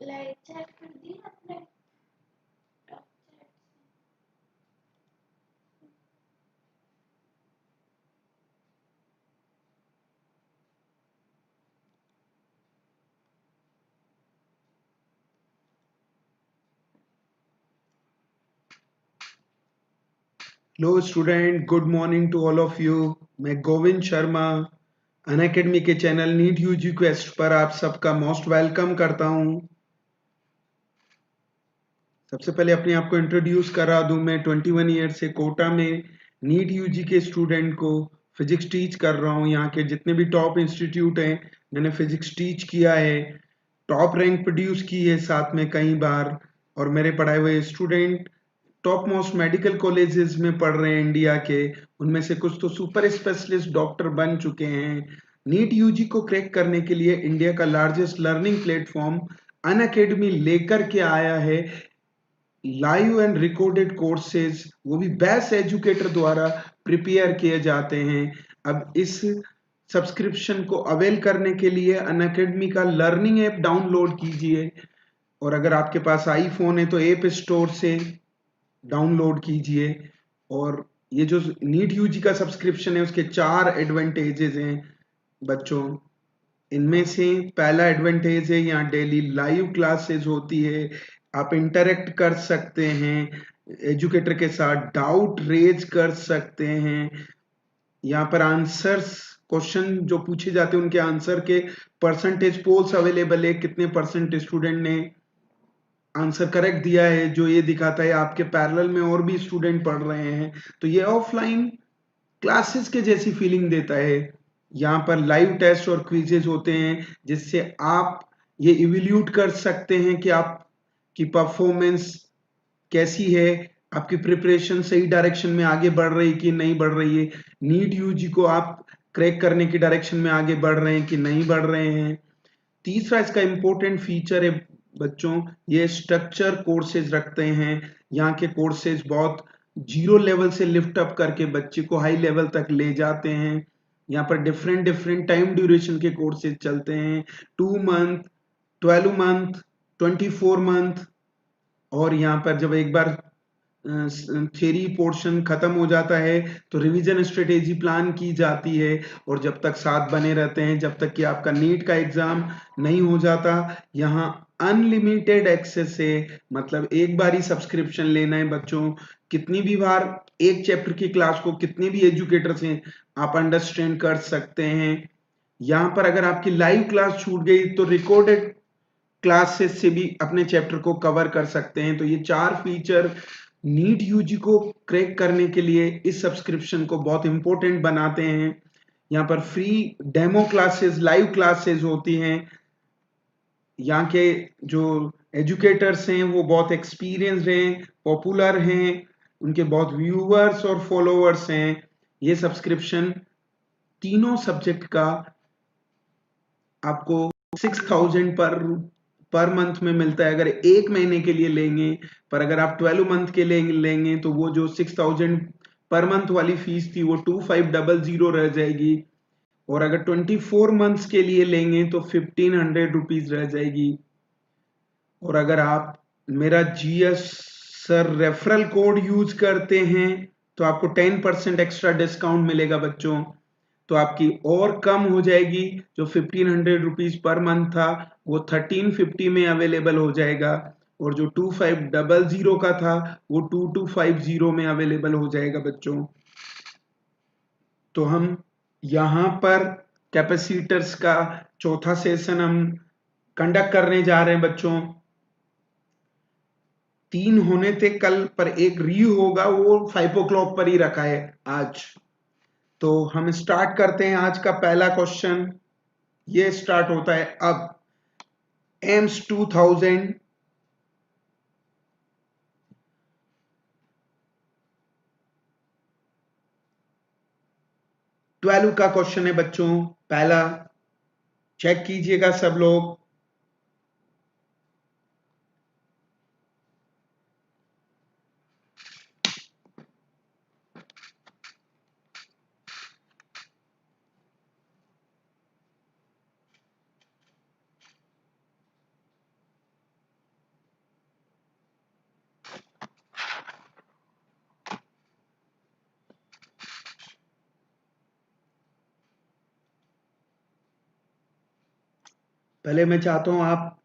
Light check कर दी आपने? Hello student, good morning to all of you. मैं गोविंद शर्मा अनअकैडमी के चैनल नीट यूजी क्वेस्ट पर आप सबका मोस्ट वेलकम करता हूं। सबसे पहले अपने आप को इंट्रोड्यूस करा दूं। मैं 21 ईयर से कोटा में नीट यूजी के स्टूडेंट को फिजिक्स टीच कर रहा हूं। यहाँ के जितने भी टॉप इंस्टीट्यूट हैं मैंने फिजिक्स टीच किया है, टॉप रैंक प्रोड्यूस की है साथ में कई बार। और मेरे पढ़ाए हुए student top most medical colleges में पढ़ रहे हैं इंडिया के। उनमें से कुछ तो सुपर स्पेशलिस्ट डॉक्टर बन चुके हैं। नीट यूजी को क्रैक करने के लिए इंडिया का लार्जेस्ट लर्निंग प्लेटफॉर्म अनअकैडमी लेकर के आया है लाइव एंड रिकॉर्डेड कोर्सेज, वो भी बेस्ट एजुकेटर द्वारा प्रिपेयर किए जाते हैं। अब इस सब्सक्रिप्शन को अवेल करने के लिए अनअकैडमी का लर्निंग ऐप डाउनलोड कीजिए, और अगर आपके पास आईफोन है तो ऐप स्टोर से डाउनलोड कीजिए। और ये जो नीट यूजी का सब्सक्रिप्शन है उसके 4 एडवांटेजेस हैं बच्चों। इनमें से पहला एडवांटेज है यहाँ डेली लाइव क्लासेस होती है, आप इंटरेक्ट कर सकते हैं, एजुकेटर के साथ डाउट रेज कर सकते हैं। यहाँ पर आंसर्स, क्वेश्चन जो पूछे जाते हैं उनके आंसर के परसेंटेज पोल्स अवेलेबल है, कितने परसेंट स्टूडेंट ने आंसर करेक्ट दिया है, जो ये दिखाता है आपके पैरेलल में और भी स्टूडेंट पढ़ रहे हैं। तो ये ऑफलाइन क्लासेस के जैसी फीलिंग देता है। यहाँ पर लाइव टेस्ट और क्विजेज होते हैं जिससे आप ये इवेल्यूट कर सकते हैं कि आपकी परफॉर्मेंस कैसी है, आपकी प्रिपरेशन सही डायरेक्शन में आगे बढ़ रही है कि नहीं बढ़ रही है, नीट यूजी को आप क्रैक करने की डायरेक्शन में आगे बढ़ रहे हैं कि नहीं बढ़ रहे हैं। तीसरा इसका इंपॉर्टेंट फीचर है बच्चों, ये स्ट्रक्चर कोर्सेज रखते हैं। यहाँ के कोर्सेज बहुत जीरो लेवल से लिफ्ट अप करके बच्चे को हाई लेवल तक ले जाते हैं। यहाँ पर डिफरेंट डिफरेंट टाइम ड्यूरेशन के कोर्सेज चलते हैं, 2 मंथ, 12 मंथ, 24 मंथ। और यहाँ पर जब एक बार थ्योरी पोर्शन खत्म हो जाता है तो रिवीजन स्ट्रेटेजी प्लान की जाती है, और जब तक साथ बने रहते हैं जब तक कि आपका नीट का एग्जाम नहीं हो जाता। यहाँ अनलिमिटेड एक्सेस है, मतलब एक बार ही सब्सक्रिप्शन लेना है बच्चों। कितनी भी बार एक चैप्टर की क्लास को कितने भी एजुकेटर से आप अंडरस्टैंड कर सकते हैं। यहाँ पर अगर आपकी लाइव क्लास छूट गई तो रिकॉर्डेड क्लासेस से भी अपने चैप्टर को कवर कर सकते हैं। तो ये 4 फीचर नीट यूजी को क्रैक करने के लिए इस सब्सक्रिप्शन को बहुत इंपॉर्टेंट बनाते हैं। यहाँ पर free demo classes, live classes होती हैं। यहाँ के जो एजुकेटर्स हैं वो बहुत एक्सपीरियंस्ड हैं, पॉपुलर हैं, उनके बहुत व्यूअर्स और फॉलोअर्स हैं। ये सब्सक्रिप्शन तीनों सब्जेक्ट का आपको 6,000 पर मंथ में मिलता है अगर एक महीने के लिए लेंगे। पर अगर आप 12 मंथ के लिए लेंगे तो वो जो 6,000 पर मंथ वाली फीस थी वो 2500 रह जाएगी, और अगर 24 मंथ्स के लिए लेंगे तो 1500 रुपीज रह जाएगी। और अगर आप मेरा GS sir referral code use करते हैं तो आपको 10% एक्स्ट्रा डिस्काउंट मिलेगा बच्चों। तो आपकी और कम हो जाएगी, जो 1500 रुपीज पर मंथ था वो 1350 में अवेलेबल हो जाएगा, और जो 2500 का था वो 2250 में अवेलेबल हो जाएगा बच्चों। तो हम यहाँ पर कैपेसिटर्स का चौथा सेशन हम कंडक्ट करने जा रहे हैं बच्चों। 3 होने थे कल, पर एक री होगा, वो 5 o'clock पर ही रखा है आज। तो हम स्टार्ट करते हैं आज का पहला क्वेश्चन। ये स्टार्ट होता है अब। एम्स 2000 12 का क्वेश्चन है बच्चों। पहला चेक कीजिएगा सब लोग। पहले मैं चाहता हूं आप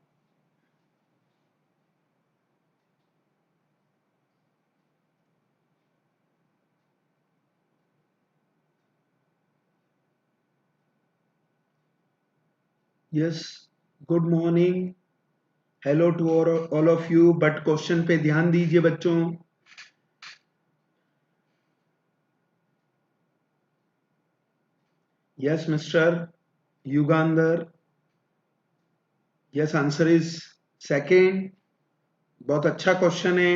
yes good morning hello to all of you but question पे ध्यान दीजिए बच्चों yes mister Yugandhar yes answer is second बहुत अच्छा क्वेश्चन है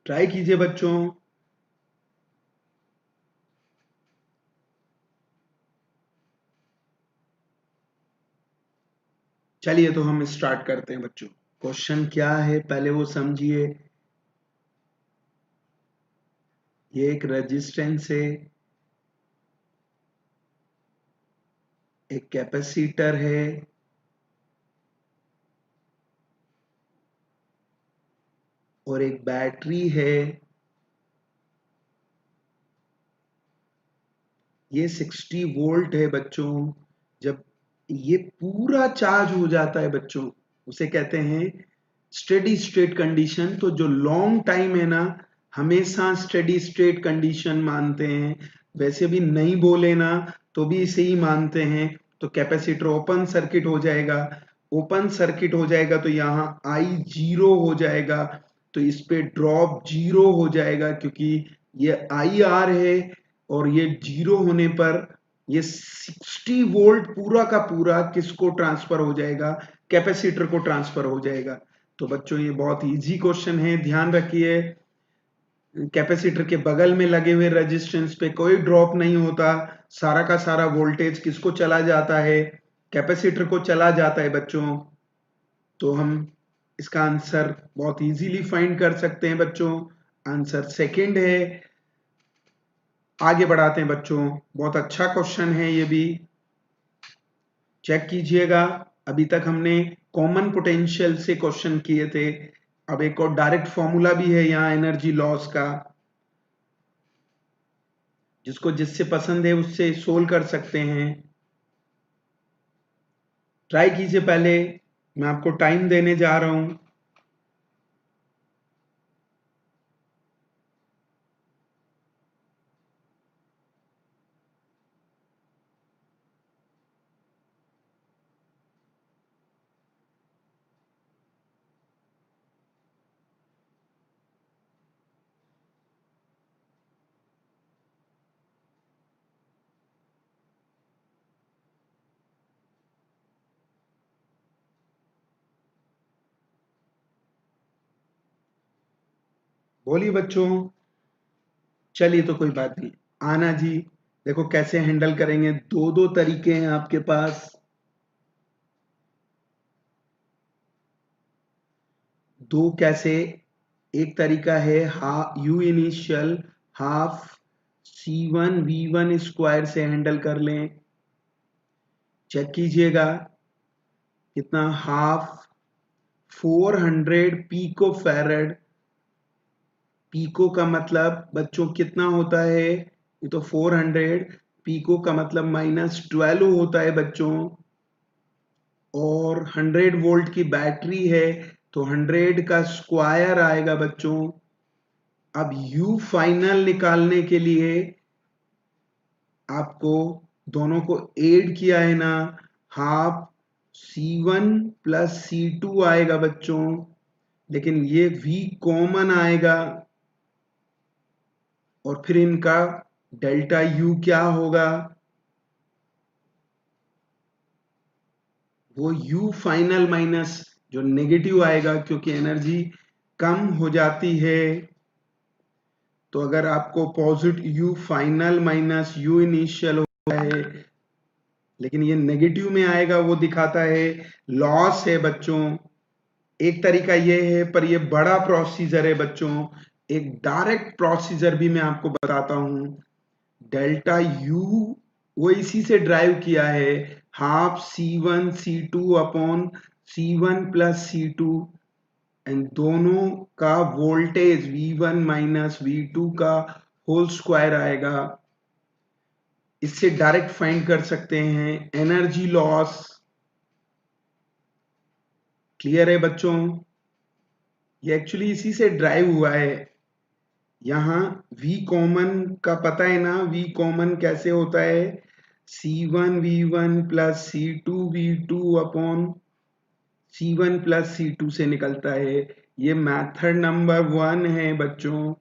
ट्राई कीजिए बच्चों चलिए तो हम स्टार्ट करते हैं बच्चों क्वेश्चन क्या है पहले वो समझिए ये एक रेजिस्टेंस है एक कैपेसिटर है और एक बैटरी है ये 60 वोल्ट है बच्चों जब ये पूरा चार्ज हो जाता है बच्चों उसे कहते हैं स्टेडी स्टेट कंडीशन तो जो लॉन्ग टाइम है ना हमेशा स्टेडी स्टेट कंडीशन मानते हैं वैसे भी नहीं बोले ना तो भी इसे ही मानते हैं तो कैपेसिटर ओपन सर्किट हो जाएगा ओपन सर्किट हो जाएगा तो यहाँ आई जीरो हो जाएगा तो इस पे ड्रॉप जीरो हो जाएगा क्योंकि ये आई आर है और ये जीरो होने पर ये 60 वोल्ट पूरा का पूरा किसको ट्रांसफर हो जाएगा कैपेसिटर को ट्रांसफर हो जाएगा तो बच्चों ये बहुत इजी क्वेश्चन है ध्यान रखिए कैपेसिटर के बगल में लगे हुए रेजिस्टेंस पे कोई ड्रॉप नहीं होता सारा का सारा वोल्टेज किसको चला जाता है कैपेसिटर को चला जाता है बच्चों तो हम इसका आंसर बहुत इजीली फाइंड कर सकते हैं बच्चों आंसर सेकंड है आगे बढ़ाते हैं बच्चों बहुत अच्छा क्वेश्चन है ये भी चेक कीजिएगा अभी तक हमने कॉमन पोटेंशियल से क्वेश्चन किए थे अब एक और डायरेक्ट फॉर्मूला भी है यहाँ एनर्जी लॉस का जिसको जिससे पसंद है उससे सोल्व कर सकते हैं ट्राई कीजिए पहले मैं आपको टाइम देने जा रहा हूं बोलिए बच्चों चलिए तो कोई बात नहीं आना जी देखो कैसे हैंडल करेंगे दो दो तरीके हैं आपके पास दो कैसे एक तरीका है you initial half C1 V1 square से हैंडल कर लें चेक कीजिएगा कितना हाफ 400 पिको फैरेड पिको का मतलब बच्चों कितना होता है ये तो 400 पिको का मतलब -12 होता है बच्चों और 100 वोल्ट की बैटरी है तो 100 का स्क्वायर आएगा बच्चों अब यू फाइनल निकालने के लिए आपको दोनों को ऐड किया है ना हाफ C1 प्लस C2 आएगा बच्चों लेकिन ये V कॉमन आएगा और फिर इनका डेल्टा U क्या होगा वो U फाइनल माइनस जो नेगेटिव आएगा क्योंकि एनर्जी कम हो जाती है तो अगर आपको positive U final minus U initial होता है लेकिन ये नेगेटिव में आएगा वो दिखाता है लॉस है बच्चों एक तरीका ये है पर ये बड़ा प्रोसीजर है बच्चों एक डायरेक्ट प्रोसीजर भी मैं आपको बताता हूं डेल्टा U वो इसी से ड्राइव किया है, half C1 C2 upon C1 plus C2, and दोनों का वोल्टेज V1 माइनस V2 का होल स्क्वायर आएगा। इससे डायरेक्ट फाइंड कर सकते हैं एनर्जी लॉस। क्लियर है बच्चों? ये एक्चुअली इसी से ड्राइव हुआ है। यहां V कॉमन का पता है ना, V कॉमन कैसे होता है, C1 V1 plus C2 V2 upon C1 plus C2 से निकलता है। ये मेथड नंबर 1 है बच्चों।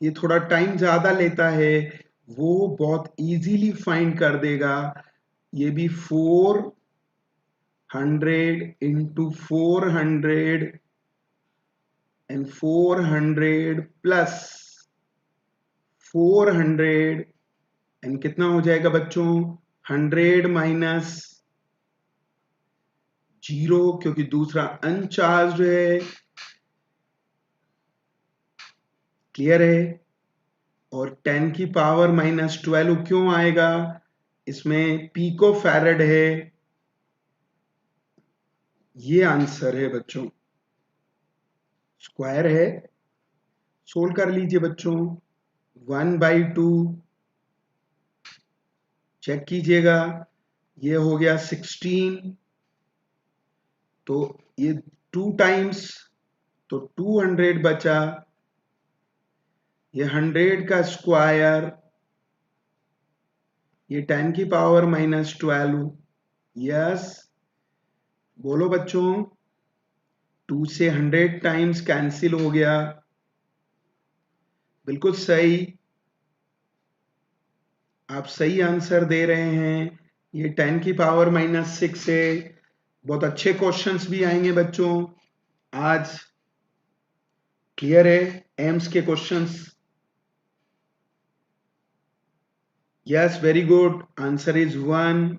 ये थोड़ा टाइम ज्यादा लेता है, वो बहुत इजीली फाइंड कर देगा। ये भी 400 इंटू 400 एंड 400 प्लस 400 एंड कितना हो जाएगा बच्चों, 100 माइनस 0 क्योंकि दूसरा अनचार्ज है। क्लियर है? और 10 की पावर माइनस 12 क्यों आएगा, इसमें पिको फैरेड है। ये आंसर है बच्चों, स्क्वायर है। सोल्व कर लीजिए बच्चों, 1/2 चेक कीजिएगा, ये हो गया 16, तो ये 2 टाइम्स तो 200 बचा, ये 100 का स्क्वायर, ये 10 की पावर माइनस 12। यस, बोलो बच्चों, 2 से 100 टाइम्स कैंसिल हो गया। बिल्कुल सही, आप सही आंसर दे रहे हैं। ये 10 की पावर माइनस 6 है। बहुत अच्छे क्वेश्चंस भी आएंगे बच्चों आज। क्लियर है एम्स के questions? Yes, very good, answer is 1।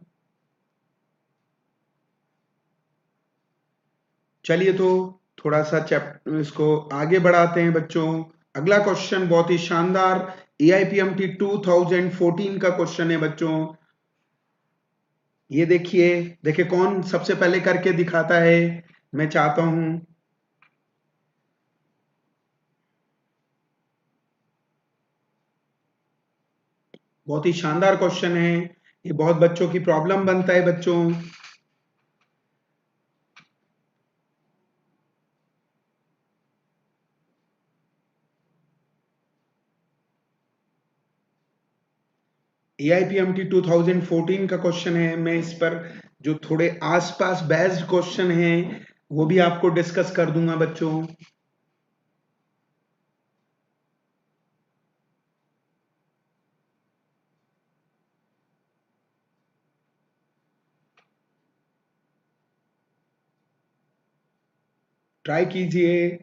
चलिए तो थोड़ा सा चैप्टर इसको आगे बढ़ाते हैं बच्चों। अगला क्वेश्चन बहुत ही शानदार AIPMT 2014 का क्वेश्चन है बच्चों। ये देखिए, देखिए कौन सबसे पहले करके दिखाता है, मैं चाहता हूं। बहुत ही शानदार क्वेश्चन है, ये बहुत बच्चों की प्रॉब्लम बनता है बच्चों। AIPMT 2014 का क्वेश्चन है। मैं इस पर जो थोड़े आसपास बेस्ड क्वेश्चन हैं वो भी आपको डिस्कस कर दूंगा बच्चों। ट्राई कीजिए।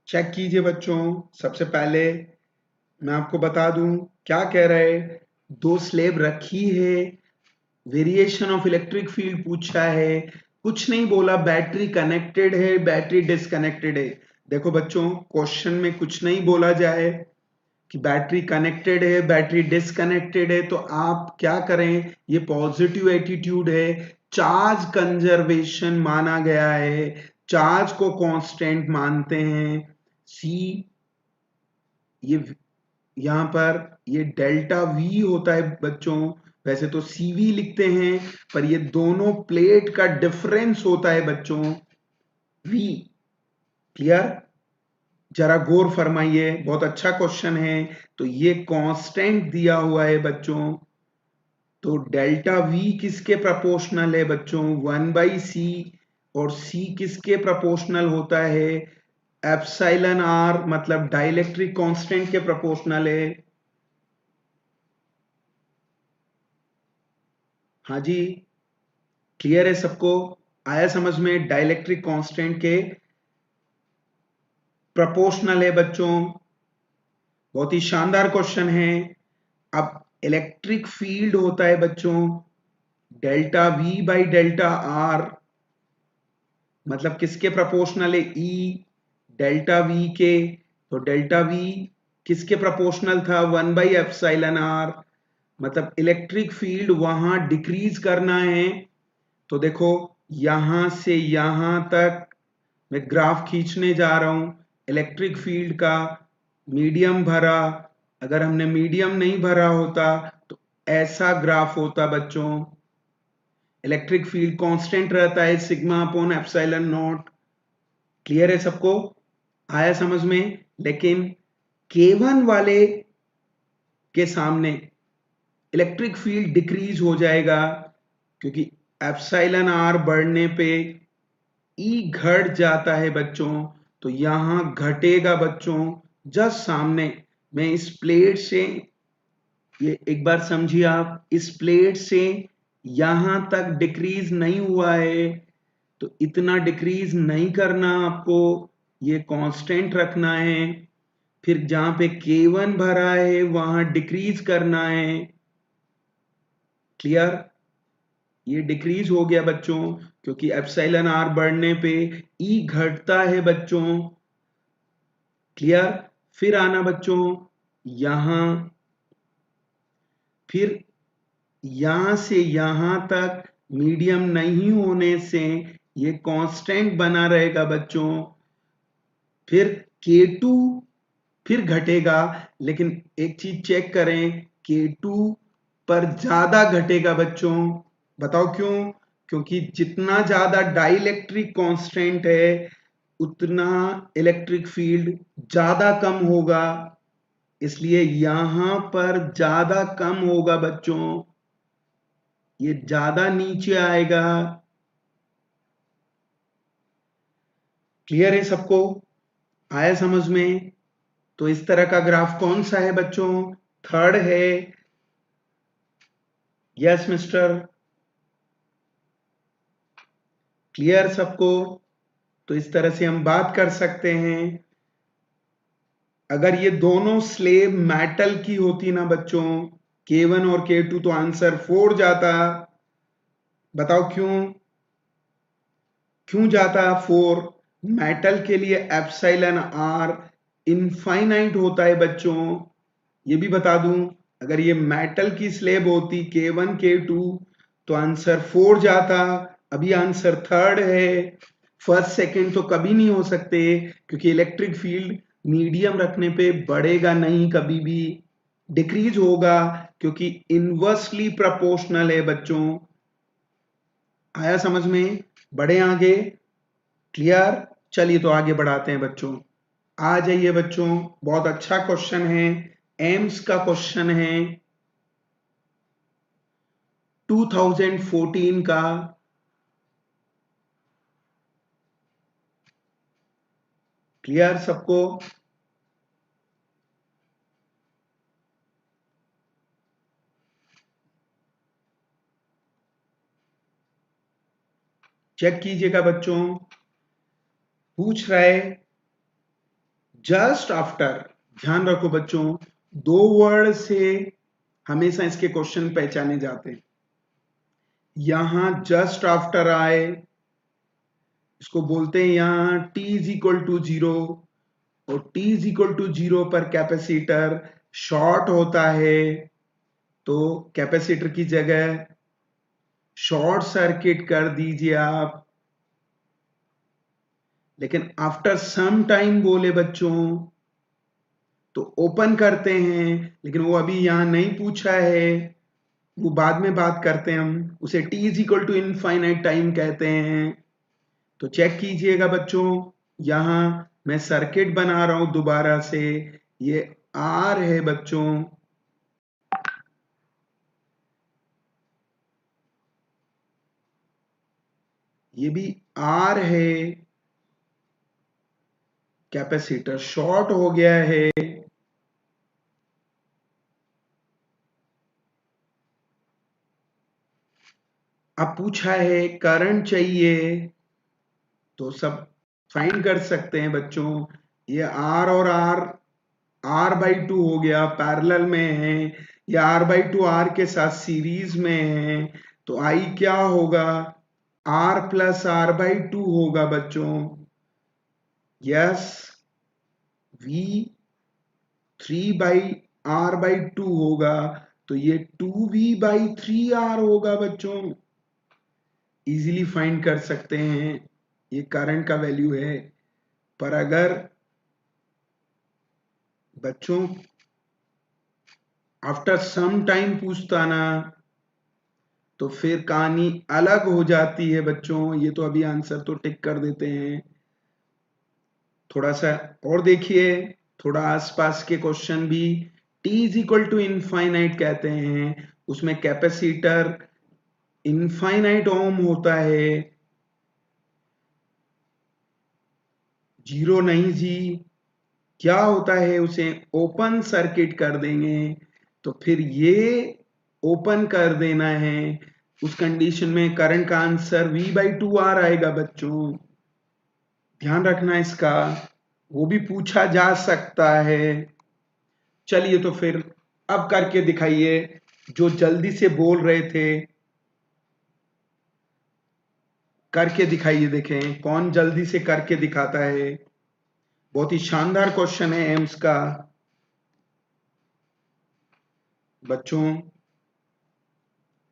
चेक कीजिए बच्चों। सबसे पहले मैं आपको बता दूं क्या कह रहे हैं। दो स्लेब रखी है, वेरिएशन ऑफ इलेक्ट्रिक फील्ड पूछा है, कुछ नहीं बोला बैटरी कनेक्टेड है बैटरी डिसकनेक्टेड है। देखो बच्चों, क्वेश्चन में कुछ नहीं बोला जाए कि बैटरी कनेक्टेड है बैटरी डिसकनेक्टेड है, तो आप क्या करें, ये पॉजिटिव एटीट्यूड है, चार्ज कंजर्वेशन माना गया है, चार्ज को कांस्टेंट मानते हैं। सी, ये यहां पर ये डेल्टा वी होता है बच्चों, वैसे तो सीवी लिखते हैं पर ये दोनों प्लेट का डिफरेंस होता है बच्चों, वी। क्लियर? जरा गौर फरमाइए, बहुत अच्छा क्वेश्चन है। तो ये कांस्टेंट दिया हुआ है बच्चों, तो डेल्टा वी किसके प्रोपोर्शनल है बच्चों, 1/c, और c किसके प्रोपोर्शनल होता है, एप्सिलॉन आर, मतलब डाइलेक्ट्रिक कांस्टेंट के प्रोपोर्शनल है। हाँ जी, क्लियर है सबको? आया समझ में? डाइलेक्ट्रिक कांस्टेंट के प्रोपोर्शनल है बच्चों। बहुत ही शानदार क्वेश्चन है। अब इलेक्ट्रिक फील्ड होता है बच्चों delta we by delta R, मतलब किसके प्रोपोर्शनल है, ई डेल्टा वी के। तो डेल्टा वी किसके प्रोपोर्शनल था, 1/एप्सिलॉन आर। मतलब इलेक्ट्रिक फील्ड वहां डिक्रीज करना है। तो देखो यहां से यहां तक मैं ग्राफ खींचने जा रहा हूं इलेक्ट्रिक फील्ड का, मीडियम भरा। अगर हमने मीडियम नहीं भरा होता तो ऐसा ग्राफ होता बच्चों। इलेक्ट्रिक फील्ड कांस्टेंट रहता है sigma upon epsilon not. Clear है सबको, आया समझ में। लेकिन K1 वाले के सामने इलेक्ट्रिक फील्ड डिक्रीज हो जाएगा, क्योंकि एप्सिलॉन आर बढ़ने पे ई घट जाता है बच्चों। तो यहां घटेगा बच्चों जस्ट सामने। मैं इस प्लेट से, ये एक बार समझिए आप, इस प्लेट से यहां तक डिक्रीज नहीं हुआ है, तो इतना डिक्रीज नहीं करना आपको, ये कांस्टेंट रखना है। फिर जहां पे K1 भरा है वहां डिक्रीज करना है। क्लियर, ये डिक्रीज हो गया बच्चों, क्योंकि एप्सिलॉन आर बढ़ने पे ई घटता है बच्चों। क्लियर, फिर आना बच्चों यहां, फिर यहां से यहां तक मीडियम नहीं होने से ये कांस्टेंट बना रहेगा बच्चों। फिर K2 फिर घटेगा, लेकिन एक चीज चेक करें, K2 पर ज्यादा घटेगा बच्चों। बताओ क्यों, क्योंकि जितना ज्यादा डाइलेक्ट्रिक कांस्टेंट है उतना इलेक्ट्रिक फील्ड ज्यादा कम होगा, इसलिए यहां पर ज्यादा कम होगा बच्चों, ये ज्यादा नीचे आएगा। क्लियर है सबको, आया समझ में। तो इस तरह का ग्राफ कौन सा है बच्चों, थर्ड है। यस मिस्टर, क्लियर सबको। तो इस तरह से हम बात कर सकते हैं। अगर ये दोनों स्लेब मेटल की होती ना बच्चों, K1 और K2, तो आंसर 4 जाता। बताओ क्यों, क्यों जाता 4? मेटल के लिए एप्सिलॉन आर इनफाइनाइट होता है बच्चों। ये भी बता दूं, अगर ये मेटल की स्लेब होती K1 K2 तो आंसर 4 जाता। अभी आंसर थर्ड है, फर्स्ट सेकंड तो कभी नहीं हो सकते, क्योंकि इलेक्ट्रिक फील्ड मीडियम रखने पे बढ़ेगा नहीं, कभी भी डिक्रीज होगा, क्योंकि इनवर्सली प्रोपोर्शनल है बच्चों। आया समझ में, बढ़े आगे। क्लियर, चलिए तो आगे बढ़ाते हैं बच्चों। आ जाइए बच्चों, बहुत अच्छा क्वेश्चन है, एम्स का क्वेश्चन है 2014 का। क्लियर सबको, चेक कीजिएगा बच्चों। पूछ रहा है जस्ट आफ्टर, ध्यान रखो बच्चों, दो वर्ड से हमेशा इसके क्वेश्चन पहचाने जाते हैं। यहां जस्ट आफ्टर आए, इसको बोलते हैं यहां t इज इक्वल टू 0, और t इज इक्वल टू 0 पर कैपेसिटर शॉर्ट होता है, तो कैपेसिटर की जगह शॉर्ट सर्किट कर दीजिए आप। लेकिन आफ्टर सम टाइम बोले बच्चों तो ओपन करते हैं, लेकिन वो अभी यहां नहीं पूछा है, वो बाद में बात करते हैं, हम उसे t is equal to infinite time कहते हैं। तो चेक कीजिएगा बच्चों, यहां मैं सर्किट बना रहा हूं दोबारा से, ये R है बच्चों, ये भी R है, कैपेसिटर शॉर्ट हो गया है। अब पूछा है करंट चाहिए, तो सब फाइंड कर सकते हैं बच्चों। ये R और R, R/2 हो गया, पैरेलल में है, ये r/2 के साथ सीरीज में है, तो I क्या होगा, r प्लस r/2 होगा बच्चों। यस, v 3/r/2 होगा, तो ये 2v/3r होगा बच्चों। इजीली फाइंड कर सकते हैं, ये करंट का वैल्यू है। पर अगर बच्चों आफ्टर सम टाइम पूछता ना, तो फिर कहानी अलग हो जाती है बच्चों। ये तो अभी आंसर तो टिक कर देते हैं। थोड़ा सा और देखिए, थोड़ा आसपास के क्वेश्चन भी। t is equal to infinite कहते हैं, उसमें कैपेसिटर इनफाइनाइट ओम होता है। जीरो नहीं जी, क्या होता है, उसे ओपन सर्किट कर देंगे, तो फिर ये ओपन कर देना है। उस कंडीशन में करंट का आंसर v/2r आएगा बच्चों। ध्यान रखना इसका, वो भी पूछा जा सकता है। चलिए तो फिर अब करके दिखाइए, जो जल्दी से बोल रहे थे करके दिखाइए। देखें कौन जल्दी से करके दिखाता है। बहुत ही शानदार क्वेश्चन है एम्स का बच्चों।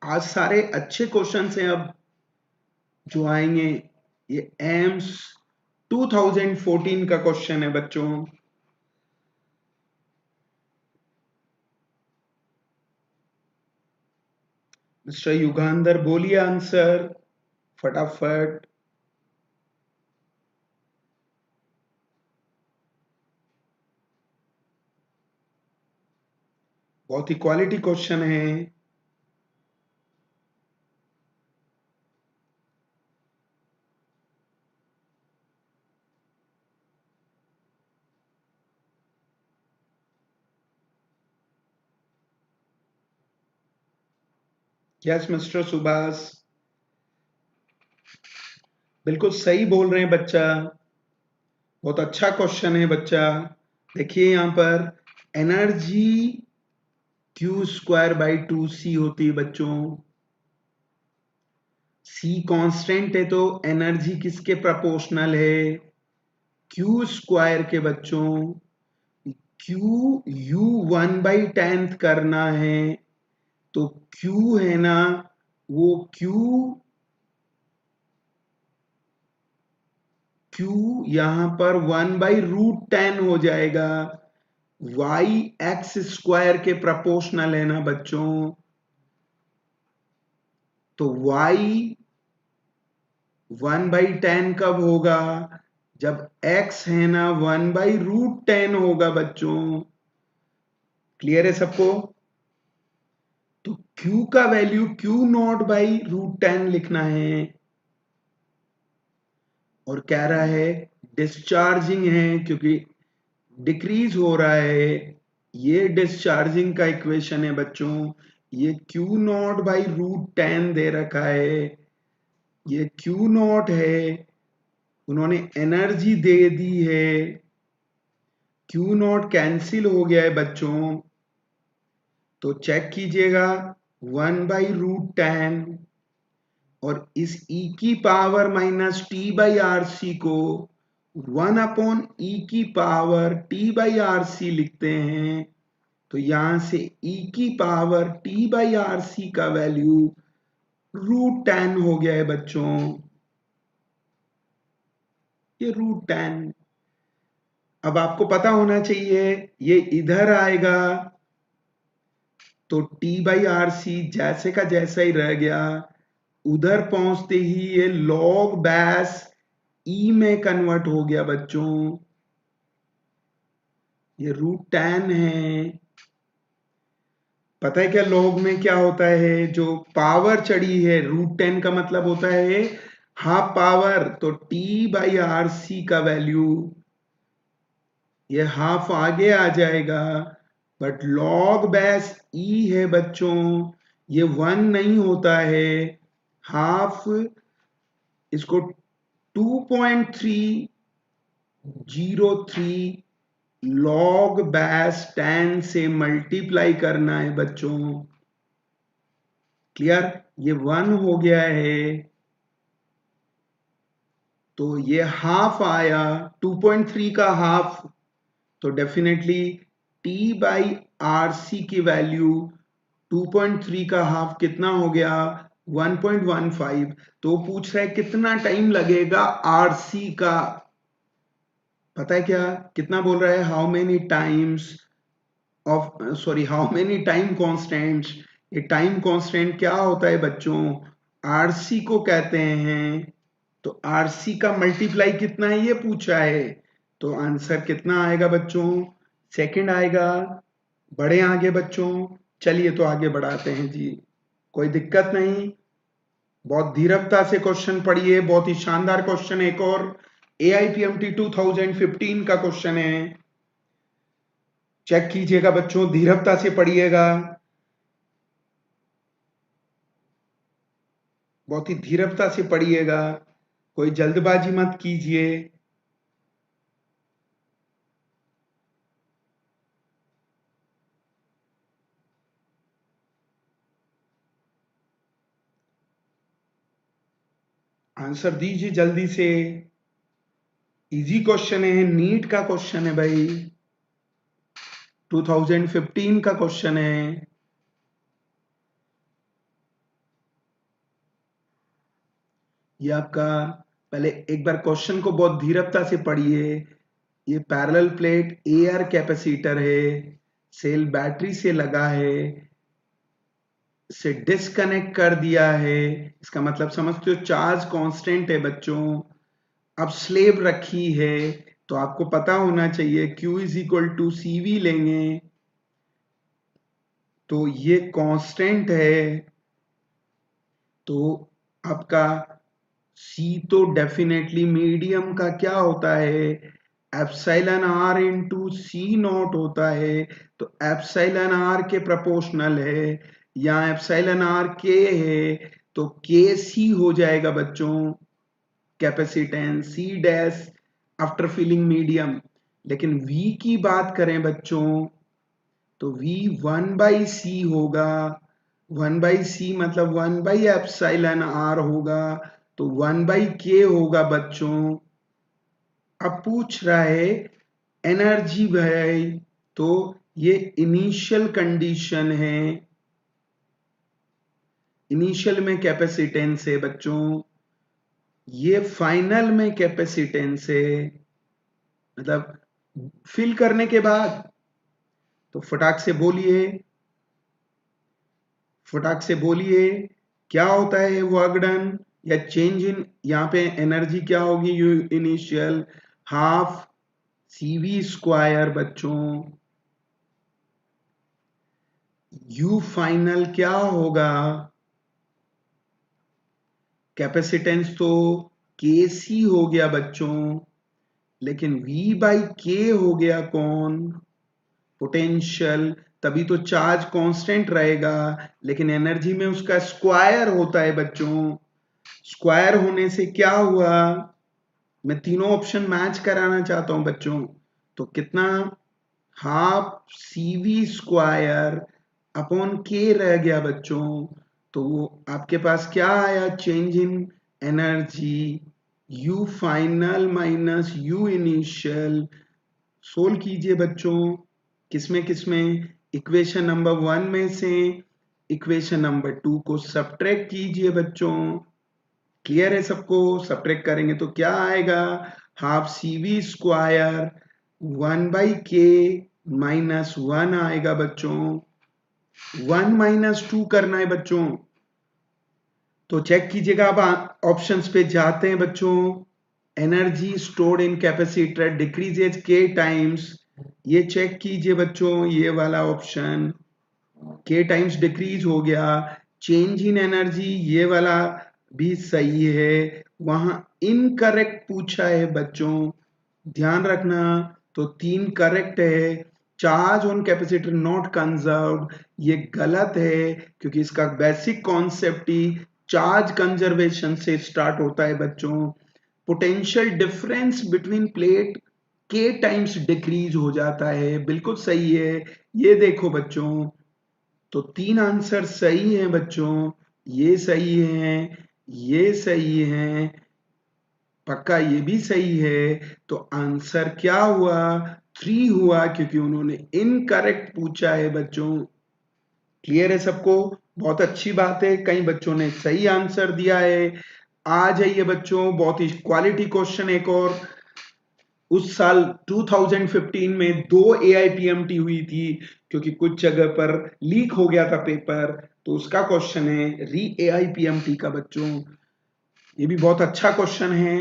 आज सारे अच्छे क्वेश्चंस हैं अब जो आएंगे। ये एम्स 2014 का क्वेश्चन है बच्चों। मिस्टर युगांधर बोलिए आंसर फटाफट। बहुत ही क्वालिटी क्वेश्चन है। यस मिस्टर सुभाष, बिल्कुल सही बोल रहे हैं बच्चा। बहुत अच्छा क्वेश्चन है बच्चा। देखिए यहाँ पर एनर्जी Q²/2C होती है बच्चों। C कांस्टेंट है, तो एनर्जी किसके प्रोपोर्शनल है, Q² के बच्चों। Q U 1/10 करना है, तो Q है ना, वो Q यहां पर 1/√10 हो जाएगा। Y x² के प्रोपोर्शनल है ना बच्चों, तो Y 1/10 कब होगा, जब x है ना 1/√10 होगा बच्चों। क्लियर है सबको। तो Q का वैल्यू Q0/√10 लिखना है, और कह रहा है डिस्चार्जिंग है क्योंकि डिक्रीज हो रहा है। ये डिस्चार्जिंग का इक्वेशन है बच्चों। ये Q0/√10 दे रखा है, ये Q0 है, उन्होंने एनर्जी दे दी है। Q0 कैंसिल हो गया है बच्चों, तो चेक कीजिएगा 1/√10, और इस e⁻⁻t/RC को 1/e⁻t/RC लिखते हैं। तो यहां से e⁻t/RC का वैल्यू √10 हो गया है बच्चों। ये √10, अब आपको पता होना चाहिए ये इधर आएगा, तो t/RC जैसे का जैसा ही रह गया। उधर पहुंचते ही ये log बेस ई में कन्वर्ट हो गया बच्चों। ये √10 है। पता है क्या log में क्या होता है, जो पावर चढ़ी है, √10 का मतलब होता है हाफ पावर, तो t/RC का वैल्यू ये हाफ आगे आ जाएगा। बट log बेस ई है बच्चों, ये 1 नहीं होता है। हाफ इसको 2.303 log बेस 10 से मल्टीप्लाई करना है बच्चों। क्लियर? ये 1 हो गया है तो ये हाफ आया, 2.3 का हाफ, तो definitely t by R C की वैल्यू 2.3 का हाफ कितना हो गया? 1.15। तो पूछ रहा है कितना टाइम लगेगा आरसी का। पता है क्या कितना बोल रहा है? How many times of, sorry, how many time constants. ये टाइम कांस्टेंट क्या होता है बच्चों? आरसी को कहते हैं। तो आरसी का मल्टीप्लाई कितना है ये पूछा है, तो आंसर कितना आएगा बच्चों? सेकंड आएगा। बढ़े आगे बच्चों, चलिए तो आगे बढ़ाते हैं जी, कोई दिक्कत नहीं। बहुत धीरजता से क्वेश्चन पढ़िए, बहुत ही शानदार क्वेश्चन। एक और AIPMT 2015 का क्वेश्चन है, चेक कीजिएगा बच्चों, धीरजता से पढ़िएगा, बहुत ही धीरजता से पढ़िएगा, कोई जल्दबाजी मत कीजिए। आंसर दीजिए जल्दी से, इजी क्वेश्चन है, नीट का क्वेश्चन है भाई, 2015 का क्वेश्चन है। ये आपका, पहले एक बार क्वेश्चन को बहुत धीरजता से पढ़िए। ये पैरेलल प्लेट एआर कैपेसिटर है, सेल बैटरी से लगा है, से डिस्कनेक्ट कर दिया है, इसका मतलब समझते हो, चार्ज कांस्टेंट है बच्चों। अब स्लेब रखी है, तो आपको पता होना चाहिए Q is equal to CV लेंगे, तो ये कांस्टेंट है, तो आपका C तो डेफिनेटली मीडियम का क्या होता है? Epsilon R into C not होता है, तो एप्सिलॉन आर के प्रोपोर्शनल है, या एप्सिलॉन आर के है, तो के सी हो जाएगा बच्चों, capacitance C dash after filling medium. लेकिन V की बात करें बच्चों, तो V 1/C होगा, 1/C मतलब 1/एप्सिलॉन आर होगा, तो 1/K होगा बच्चों। अब पूछ रहा है एनर्जी भाई, तो ये इनिशियल कंडीशन है, इनिशियल में कैपेसिटेंस है बच्चों, ये फाइनल में कैपेसिटेंस है, मतलब फिल करने के बाद। तो फटाक से बोलिए, फटाक से बोलिए, क्या होता है वर्क डन या चेंज इन, यहाँ पे एनर्जी क्या होगी? You initial half CV square बच्चों, U फाइनल क्या होगा? कैपेसिटेंस तो KC हो गया बच्चों, लेकिन V/K हो गया कौन? पोटेंशियल। तभी तो चार्ज कांस्टेंट रहेगा, लेकिन एनर्जी में उसका स्क्वायर होता है बच्चों। स्क्वायर होने से क्या हुआ? मैं तीनों ऑप्शन मैच कराना चाहता हूं बच्चों, तो कितना? Half CV square upon K रह गया बच्चों, तो वो आपके पास क्या आया? Change in energy U final minus U initial. Solve कीजिए बच्चों, किसमें किसमें? इक्वेशन नंबर 1 में से इक्वेशन नंबर 2 को सब्ट्रैक्ट कीजिए बच्चों। क्लियर है सबको? सब्ट्रैक्ट करेंगे तो क्या आएगा? Half CV square 1/K minus 1 आएगा बच्चों। 1 माइनस 2 करना है बच्चों, तो चेक कीजिएगा। अब ऑप्शंस पे जाते हैं बच्चों। Energy stored in capacitor decreases K times, ये चेक कीजिए बच्चों, ये वाला ऑप्शन K टाइम्स डिक्रीज हो गया। चेंज इन एनर्जी, ये वाला भी सही है। वहां इनकरेक्ट पूछा है बच्चों, ध्यान रखना, तो 3 करेक्ट है। Charge on capacitor not conserved, ये गलत है, क्योंकि इसका बेसिक कॉन्सेप्ट ही चार्ज कंजर्वेशन से स्टार्ट होता है बच्चों। Potential difference between plate k times decrease हो जाता है। बिल्कुल सही है। ये देखो बच्चों, तो 3 आंसर सही हैं बच्चों, ये सही है, ये सही है, पक्का ये भी सही है। तो आंसर क्या हुआ? 3 हुआ, क्योंकि उन्होंने इनकरेक्ट पूछा है बच्चों। क्लियर है सबको? बहुत अच्छी बात है, कई बच्चों ने सही आंसर दिया है। आ जाइए बच्चों, बहुत ही क्वालिटी क्वेश्चन एक और। उस साल 2015 में 2 AIPMT हुई थी, क्योंकि कुछ जगह पर लीक हो गया था पेपर, तो उसका क्वेश्चन है री AIPMT का बच्चों। ये भी बहुत अच्छा क्वेश्चन है,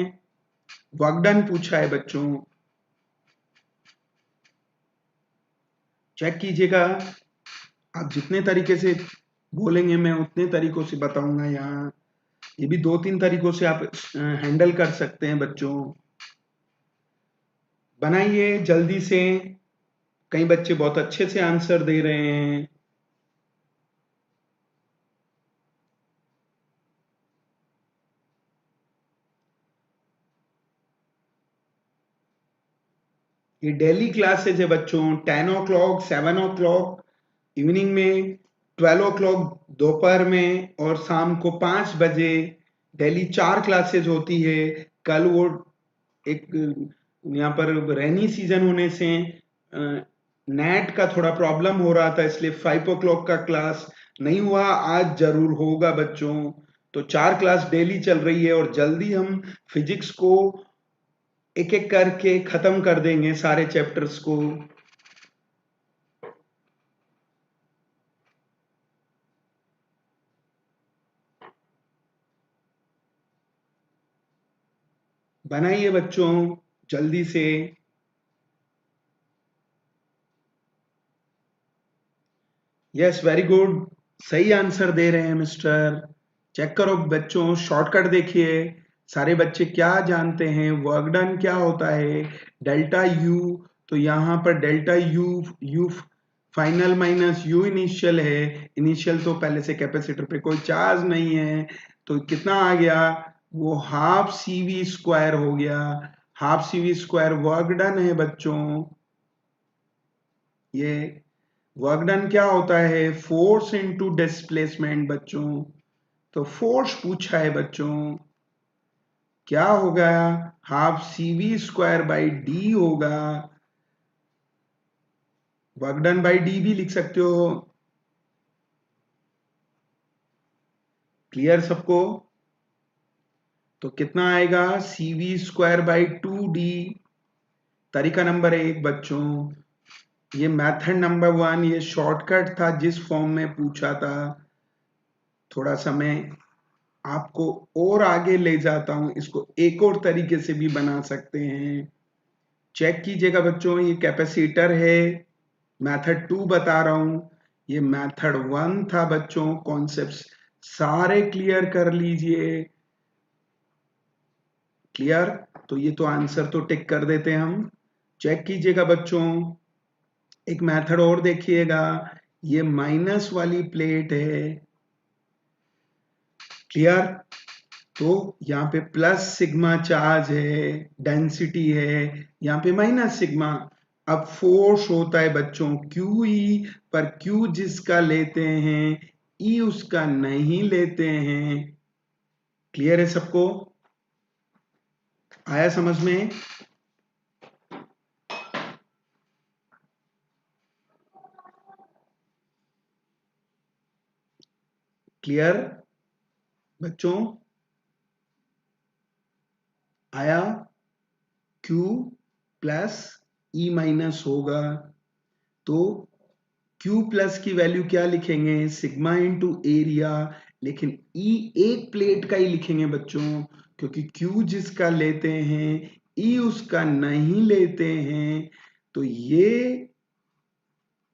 वर्क डन पूछा है बच्चों, चेक कीजिएगा। आप जितने तरीके से बोलेंगे मैं उतने तरीकों से बताऊंगा यहाँ। ये भी 2-3 तरीकों से आप हैंडल कर सकते हैं बच्चों। बनाइए जल्दी से, कई बच्चे बहुत अच्छे से आंसर दे रहे हैं। ये डेली क्लासेज है बच्चों, 10 ओ क्लॉक, 7 ओ क्लॉक इवनिंग में, 12 ओ क्लॉक दोपहर में, और शाम को 5 बजे डेली 4 क्लासेज होती है। कल वो एक यहाँ पर रेनी सीजन होने से नेट का थोड़ा प्रॉब्लम हो रहा था, इसलिए 5 ओ क्लॉक का क्लास नहीं हुआ। आज जरूर होगा बच्चों। तो 4 क्लास डेली चल रही है, और जल्दी हम फिजिक्स को एक एक करके खत्म कर देंगे सारे चैप्टर्स को। बनाइए बच्चों जल्दी से। यस, वेरी गुड, सही आंसर दे रहे हैं मिस्टर। चेक करो बच्चों, शॉर्टकट देखिए, सारे बच्चे क्या जानते हैं, वर्क डन क्या होता है, डेल्टा यू। तो यहाँ पर delta U, you final minus you initial है। इनिशियल तो पहले से कैपेसिटर पे कोई चार्ज नहीं है, तो कितना आ गया? वो हाफ CV स्क्वायर हो गया। Half CV square work done है बच्चों। ये वर्क डन क्या होता है? फोर्स इनटू डिस्प्लेसमेंट बच्चों। तो फोर्स पूछा है बच्चों, क्या होगा? Half CV square by D होगा। वर्क डन बाई डी भी लिख सकते हो। क्लियर सबको? तो कितना आएगा? CV square by 2D। तरीका नंबर 1 बच्चों, ये मेथड नंबर 1, ये शॉर्टकट था जिस फॉर्म में पूछा था। थोड़ा सा मैं आपको और आगे ले जाता हूं, इसको एक और तरीके से भी बना सकते हैं। चेक कीजिएगा बच्चों, ये कैपेसिटर है, मेथड 2 बता रहा हूं, ये मेथड 1 था बच्चों। कॉन्सेप्ट्स सारे क्लियर कर लीजिए। क्लियर? तो ये तो आंसर तो टिक कर देते हैं हम। चेक कीजिएगा बच्चों, एक मेथड और देखिएगा, ये माइनस वाली प्लेट है। क्लियर? तो यहाँ पे प्लस सिग्मा चार्ज है, डेंसिटी है, यहाँ पे माइनस सिग्मा। अब फोर्स होता है बच्चों QE, पर Q जिसका लेते हैं, E उसका नहीं लेते हैं। क्लियर है सबको? आया समझ में? क्लियर बच्चों? आया? Q प्लस E माइनस होगा, तो Q प्लस की वैल्यू क्या लिखेंगे? Sigma into area. लेकिन E एक प्लेट का ही लिखेंगे बच्चों, क्योंकि Q जिसका लेते हैं, E उसका नहीं लेते हैं। तो ये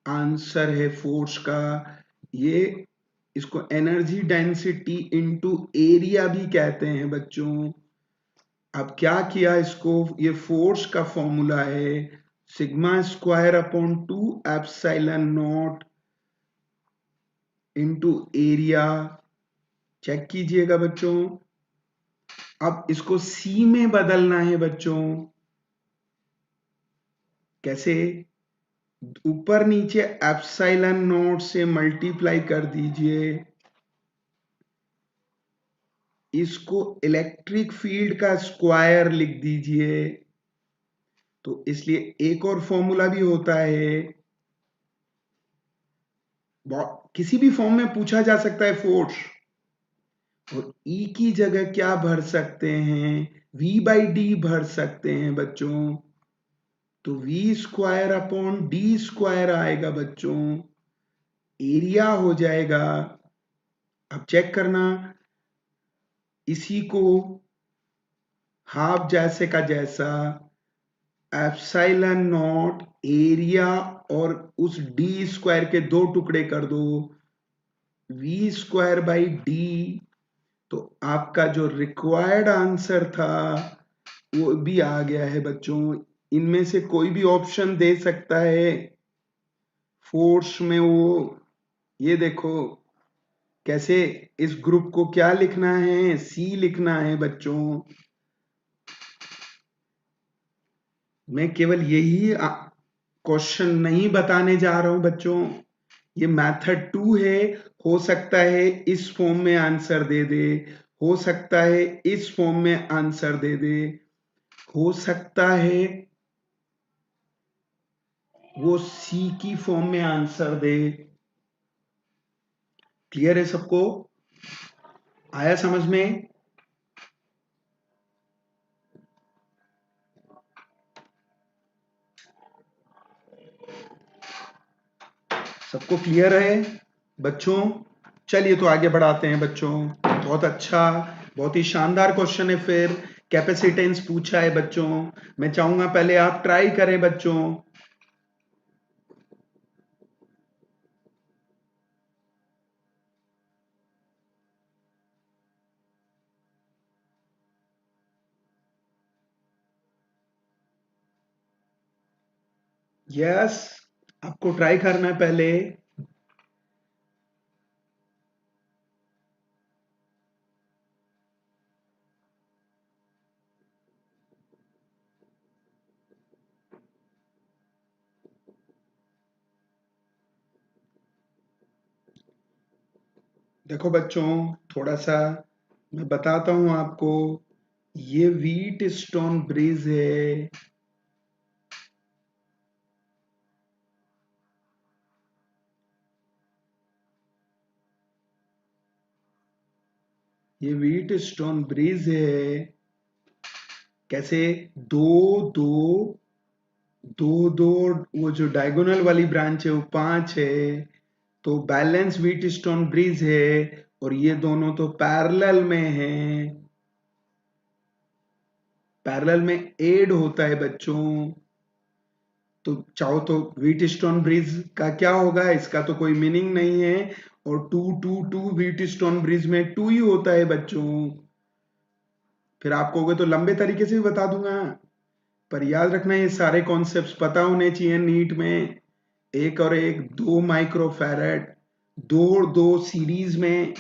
आंसर है फोर्स का। ये इसको एनर्जी डेंसिटी इंटू एरिया भी कहते हैं बच्चों। अब क्या किया इसको? ये फोर्स का फॉर्मूला है sigma square upon 2 epsilon not into area. Check कीजिएगा बच्चों। अब इसको C में बदलना है बच्चों। कैसे? ऊपर नीचे एप्सिलॉन नॉट से मल्टीप्लाई कर दीजिए, इसको इलेक्ट्रिक फील्ड का स्क्वायर लिख दीजिए। तो इसलिए एक और फॉर्मूला भी होता है, किसी भी फॉर्म में पूछा जा सकता है फोर्स, और ई की जगह क्या भर सकते हैं? v बाई डी भर सकते हैं बच्चों। तो v square upon D square आएगा बच्चों, एरिया हो जाएगा। अब चेक करना, इसी को हाफ जैसे का जैसा एप्सिलॉन नॉट एरिया और उस डी स्क्वायर के दो टुकड़े कर दो, v स्क्वायर बाई डी। तो आपका जो रिक्वायर्ड आंसर था वो भी आ गया है बच्चों। इनमें से कोई भी ऑप्शन दे सकता है फोर्स में। वो ये देखो कैसे, इस ग्रुप को क्या लिखना है? सी लिखना है बच्चों। मैं केवल यही क्वेश्चन नहीं बताने जा रहा हूं बच्चों, ये मेथड 2 है। हो सकता है इस फॉर्म में आंसर दे दे, हो सकता है इस फॉर्म में आंसर दे दे, हो सकता है वो सी की फॉर्म में आंसर दे। क्लियर है सबको? आया समझ में? सबको क्लियर है बच्चों? चलिए तो आगे बढ़ाते हैं बच्चों। बहुत अच्छा, बहुत ही शानदार क्वेश्चन है। फिर कैपेसिटेंस पूछा है बच्चों, मैं चाहूंगा पहले आप ट्राई करें बच्चों। यस, आपको ट्राई करना है पहले। देखो बच्चों, थोड़ा सा मैं बताता हूं आपको। ये व्हीट स्टोन ब्रिज है, ये व्हीट स्टोन ब्रिज है। कैसे? दो दो दो दो, वो जो डायगोनल वाली ब्रांच है वो 5 है, तो बैलेंस व्हीट स्टोन ब्रिज है। और ये दोनों तो पैरेलल में हैं, पैरेलल में एड होता है बच्चों। तो चाहो तो व्हीट स्टोन ब्रिज का क्या होगा, इसका तो कोई मीनिंग नहीं है। और two two two Wheatstone bridge में टू ही होता है बच्चों। फिर आप कहोगे तो लंबे तरीके से भी बता दूंगा, पर याद रखना ये सारे कॉन्सेप्ट्स पता होने चाहिए नीट में। एक और एक 2 माइक्रोफैरेड, दो और दो सीरीज में।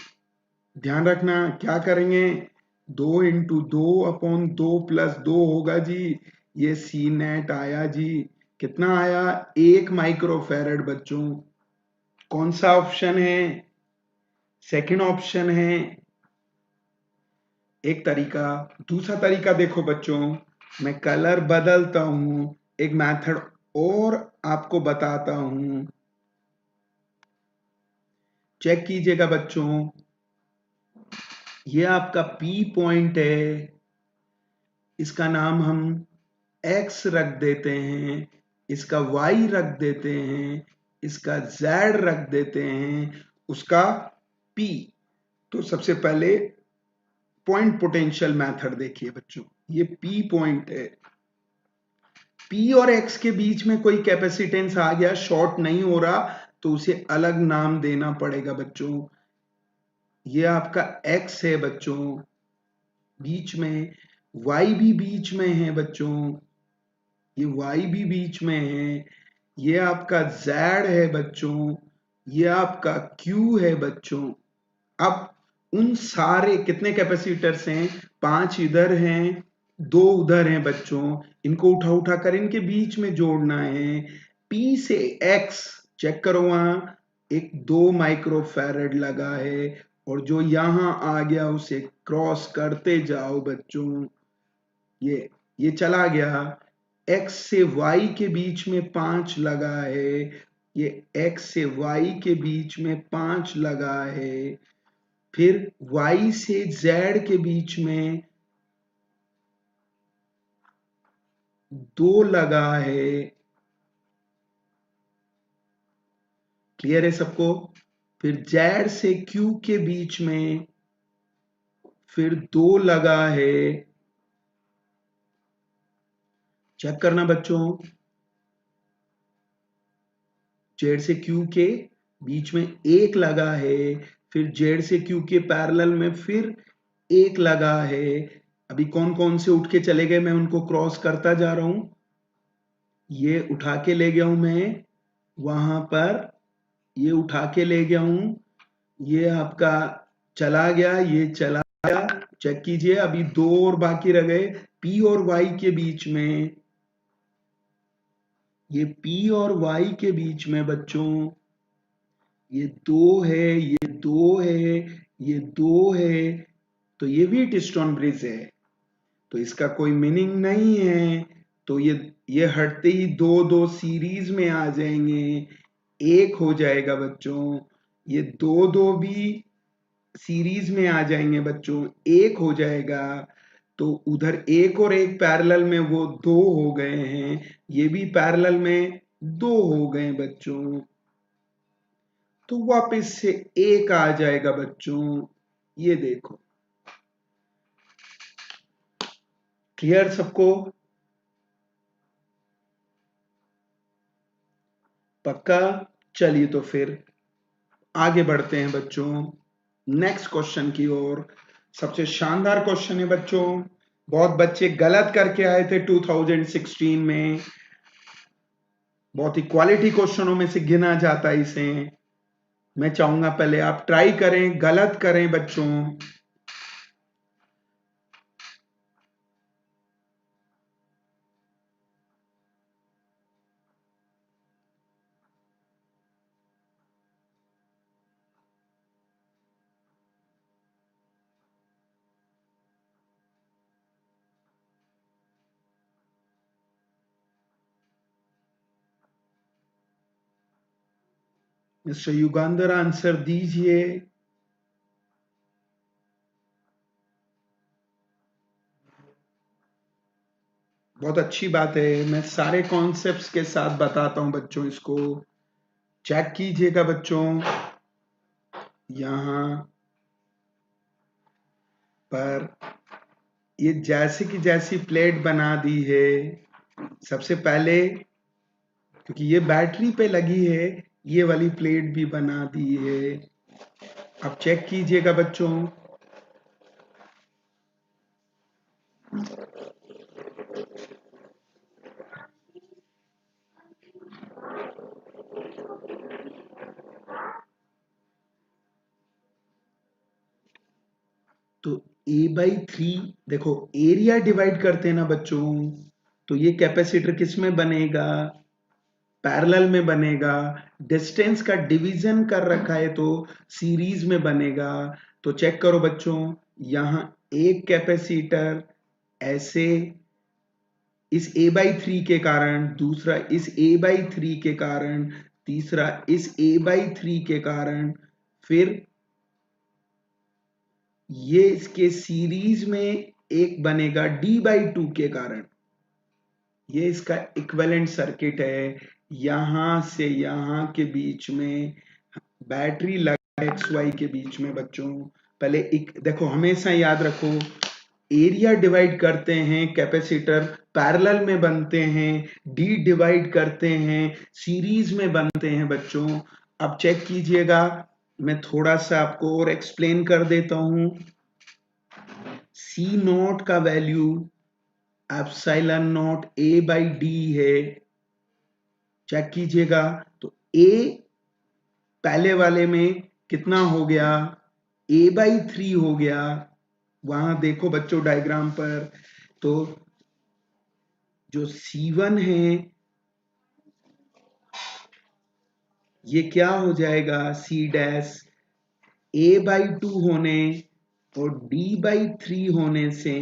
ध्यान रखना क्या करेंगे, 2 × 2 अपॉन 2 + 2 होगा जी। ये सी नेट आया जी। कितना आया? 1 माइक्रोफैरेड बच्चों। कौन सा ऑप्शन है? सेकंड ऑप्शन है एक तरीका। दूसरा तरीका देखो बच्चों, मैं कलर बदलता हूं, एक मेथड और आपको बताता हूं, चेक कीजिएगा बच्चों। ये आपका पी पॉइंट है, इसका नाम हम एक्स रख देते हैं, इसका वाई रख देते हैं, इसका जेड रख देते हैं, उसका पी। तो सबसे पहले पॉइंट पोटेंशियल मेथड देखिए बच्चों, ये पी पॉइंट है। पी और एक्स के बीच में कोई कैपेसिटेंस आ गया, शॉर्ट नहीं हो रहा, तो उसे अलग नाम देना पड़ेगा बच्चों। ये आपका एक्स है बच्चों, बीच में वाई भी बीच में है बच्चों, ये वाई भी बीच में है। ये आपका जेड है बच्चों, ये आपका क्यू है बच्चों। अब उन सारे कितने कैपेसिटर्स हैं? 5 इधर हैं दो उधर हैं बच्चों, इनको उठा उठा कर इनके बीच में जोड़ना है। P से X चेक करो, वहां एक 2 माइक्रोफैरड लगा है, और जो यहां आ गया उसे क्रॉस करते जाओ बच्चों। ये चला गया। X से Y के बीच में 5 लगा है, ये X से Y के बीच में 5 लगा है। फिर Y से Z के बीच में 2 लगा है। क्लियर है सबको? फिर Z से Q के बीच में फिर 2 लगा है। चेक करना बच्चों, Z से Q के बीच में 1 लगा है, फिर Z से Q के पैरेलल में फिर 1 लगा है। अभी कौन कौन से उठ के चले गए, मैं उनको क्रॉस करता जा रहा हूं। ये उठा के ले गया हूं मैं वहां पर, ये उठा के ले गया हूं, ये आपका चला गया, ये चला गया। चेक कीजिए, अभी 2 और बाकी रह गए। P और Y के बीच में, ये P और Y के बीच में बच्चों ये 2 है, ये 2 है, ये 2 है, तो ये भी व्हीटस्टोन ब्रिज है, तो इसका कोई मीनिंग नहीं है। तो ये हटते ही 2 सीरीज में आ जाएंगे, 1 हो जाएगा बच्चों। ये 2 भी सीरीज में आ जाएंगे बच्चों, 1 हो जाएगा। तो उधर 1 और 1 पैरेलल में वो 2 हो गए हैं, ये भी पैरेलल में 2 हो गए बच्चों। तो वापस से 1 आ जाएगा बच्चों। ये देखो, क्लियर सबको? पक्का? चलिए तो फिर आगे बढ़ते हैं बच्चों नेक्स्ट क्वेश्चन की ओर। सबसे शानदार क्वेश्चन है बच्चों, बहुत बच्चे गलत करके आए थे 2016 में, बहुत ही क्वालिटी क्वेश्चनों में से गिना जाता है इसे। मैं चाहूंगा पहले आप ट्राई करें, गलत करें बच्चों। मिस्टर युगांधर आंसर दीजिए। बहुत अच्छी बात है, मैं सारे कॉन्सेप्ट्स के साथ बताता हूं बच्चों, इसको चेक कीजिएगा बच्चों। यहां पर ये जैसे की जैसी प्लेट बना दी है, सबसे पहले क्योंकि ये बैटरी पे लगी है, ये वाली प्लेट भी बना दी है। अब चेक कीजिएगा बच्चों, तो A/3 देखो, एरिया डिवाइड करते हैं ना बच्चों, तो ये कैपेसिटर किस में बनेगा? पैरेलल में बनेगा। डिस्टेंस का डिवीजन कर रखा है तो सीरीज में बनेगा। तो चेक करो बच्चों, यहां एक कैपेसिटर ऐसे इस A/3 के कारण, दूसरा इस A/3 के कारण, तीसरा इस A/3 के कारण, फिर ये इसके सीरीज में एक बनेगा D/2 के कारण। ये इसका इक्विवेलेंट सर्किट है। यहां से यहां के बीच में बैटरी लगा एक्स वाई के बीच में बच्चों। पहले एक देखो, हमेशा याद रखो, एरिया डिवाइड करते हैं कैपेसिटर पैरेलल में बनते हैं, डी डिवाइड करते हैं सीरीज में बनते हैं बच्चों। अब चेक कीजिएगा, मैं थोड़ा सा आपको और एक्सप्लेन कर देता हूं। सी नॉट का वैल्यू एप्सिलॉन नॉट A/D है। चेक कीजिएगा, तो A पहले वाले में कितना हो गया? A/3 हो गया। वहां देखो बच्चों डायग्राम पर, तो जो C1 है ये क्या हो जाएगा, C डैश A/2 होने और D/3 होने से,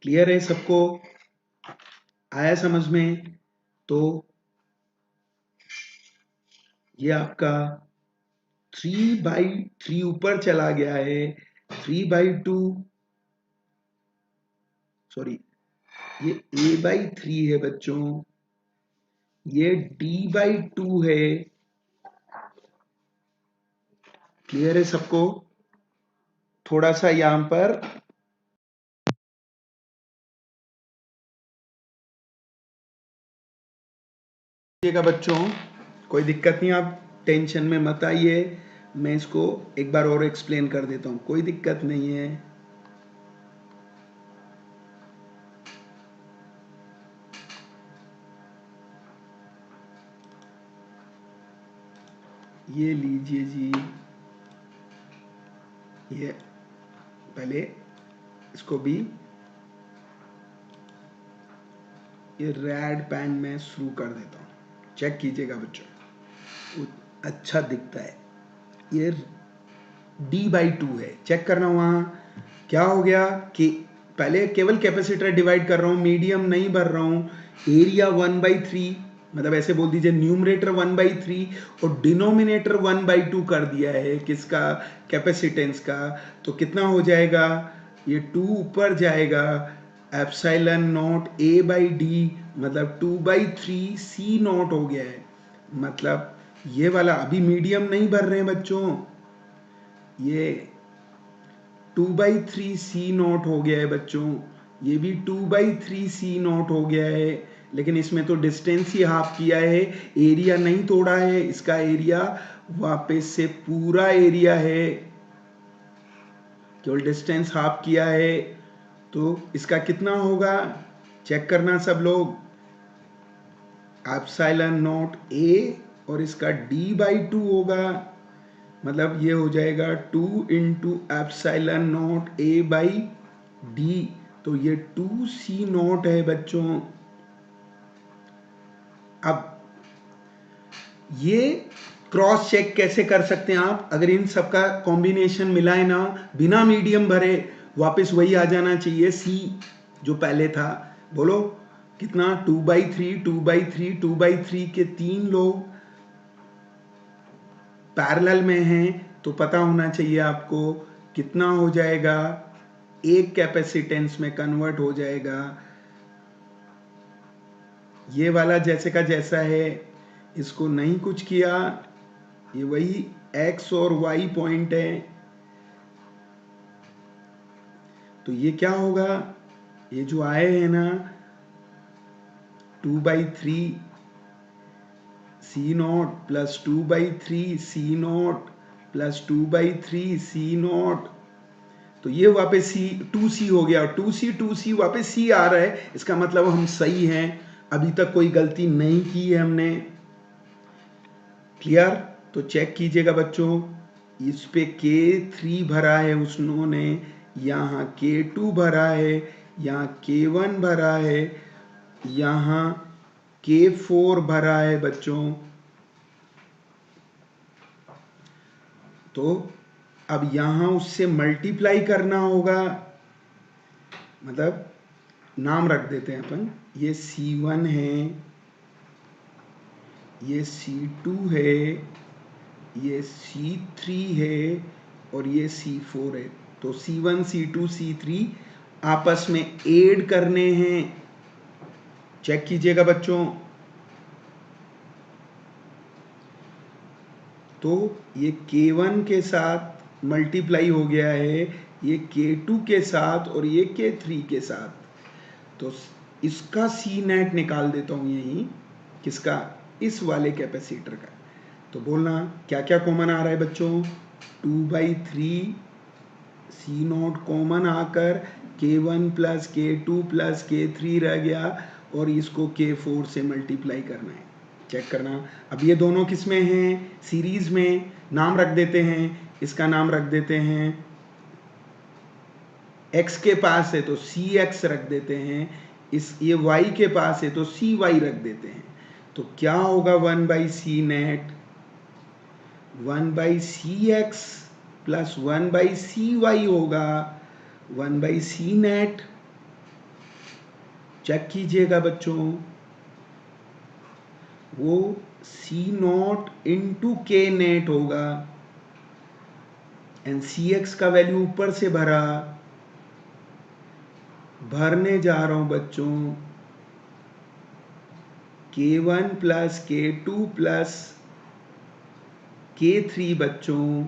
क्लियर है सबको, आया समझ में? तो ये आपका 3/3 ऊपर चला गया है, 3/2, सॉरी ये A/3 है बच्चों, ये D/2 है, क्लियर है सबको? थोड़ा सा यहां पर बच्चों, कोई दिक्कत नहीं, आप टेंशन में मत आइए, मैं इसको एक बार और एक्सप्लेन कर देता हूं, कोई दिक्कत नहीं है। ये लीजिए जी, ये पहले इसको भी ये रेड पेन में शुरू कर देता हूं, चेक कीजिएगा बच्चों, अच्छा दिखता है, ये D/2 है, चेक करना वहां क्या हो गया कि पहले केवल कैपेसिटर डिवाइड कर रहा हूं, मीडियम नहीं भर रहा हूं, एरिया 1/3, मतलब ऐसे बोल दीजिए न्यूमरेटर 1/3 और डिनोमिनेटर 1/2 कर दिया है, किसका, कैपेसिटेंस का, तो कितना हो जाएगा, ये 2 ऊपर जाएगा, एप्सिलॉन नॉट A/D, मतलब 2/3 C0 हो गया है, मतलब ये वाला अभी मीडियम नहीं भर रहे हैं बच्चों, ये 2/3 C0 हो गया है बच्चों, ये भी 2/3 C0 हो गया है, लेकिन इसमें तो डिस्टेंस ही हाफ किया है, एरिया नहीं तोड़ा है, इसका एरिया वापस से पूरा एरिया है, केवल डिस्टेंस हाफ किया है, तो इसका कितना होगा, चेक करना सब लोग, एप्सिलॉन नॉट A और इसका D/2 होगा, मतलब ये हो जाएगा 2 इंटू एप्सिलॉन नॉट A/D, तो ये 2C0 है बच्चों। अब ये क्रॉस चेक कैसे कर सकते हैं आप, अगर इन सबका कॉम्बिनेशन मिलाए ना, बिना मीडियम भरे वापस वही आ जाना चाहिए C जो पहले था, बोलो कितना, 2/3 2/3 2/3 के 3 लोग पैरेलल में हैं, तो पता होना चाहिए आपको कितना हो जाएगा, एक कैपेसिटेंस में कन्वर्ट हो जाएगा, ये वाला जैसे का जैसा है, इसको नहीं कुछ किया, ये वही x और y पॉइंट है, तो ये क्या होगा, ये जो आए हैं ना 2/3 C0 plus 2/3 C0 plus 2/3 C0, तो ये वापस C 2C हो गया, 2C वापस C आ रहा है, इसका मतलब हम सही हैं, अभी तक कोई गलती नहीं की है हमने, क्लियर? तो चेक कीजिएगा बच्चों, इस पे K3 भरा है उन्होंने, यहाँ K2 भरा है, यहाँ K1 भरा है, यहाँ K4 भरा है बच्चों, तो अब यहां उससे मल्टीप्लाई करना होगा, मतलब नाम रख देते हैं अपन, ये C1 है, ये C2 है, ये C3 है और ये C4 है, तो C1 C2 C3 आपस में ऐड करने हैं, चेक कीजिएगा बच्चों, तो ये K1 के साथ मल्टीप्लाई हो गया है, ये K2 के साथ और ये K3 के साथ, तो इसका C नेट निकाल देता हूं यही, किसका, इस वाले कैपेसिटर का, तो बोलना क्या क्या कॉमन आ रहा है बच्चों, 2/3 C0 कॉमन आकर K1 plus K2 plus K3 रह गया, और इसको K4 से मल्टीप्लाई करना है, चेक करना, अब ये दोनों किस में हैं, सीरीज में, नाम रख देते हैं, इसका नाम रख देते हैं x के पास है तो सी एक्स रख देते हैं, ये y के पास है तो सी वाई रख देते हैं। तो क्या होगा 1/c net, 1/cx plus 1/cy होगा 1/c नेट। चेक कीजिएगा बच्चों, वो c नॉट इंटू के नेट होगा, एंड सी एक्स का वैल्यू ऊपर से भरने जा रहा हूं बच्चों, k1 plus k2 plus k3 बच्चों।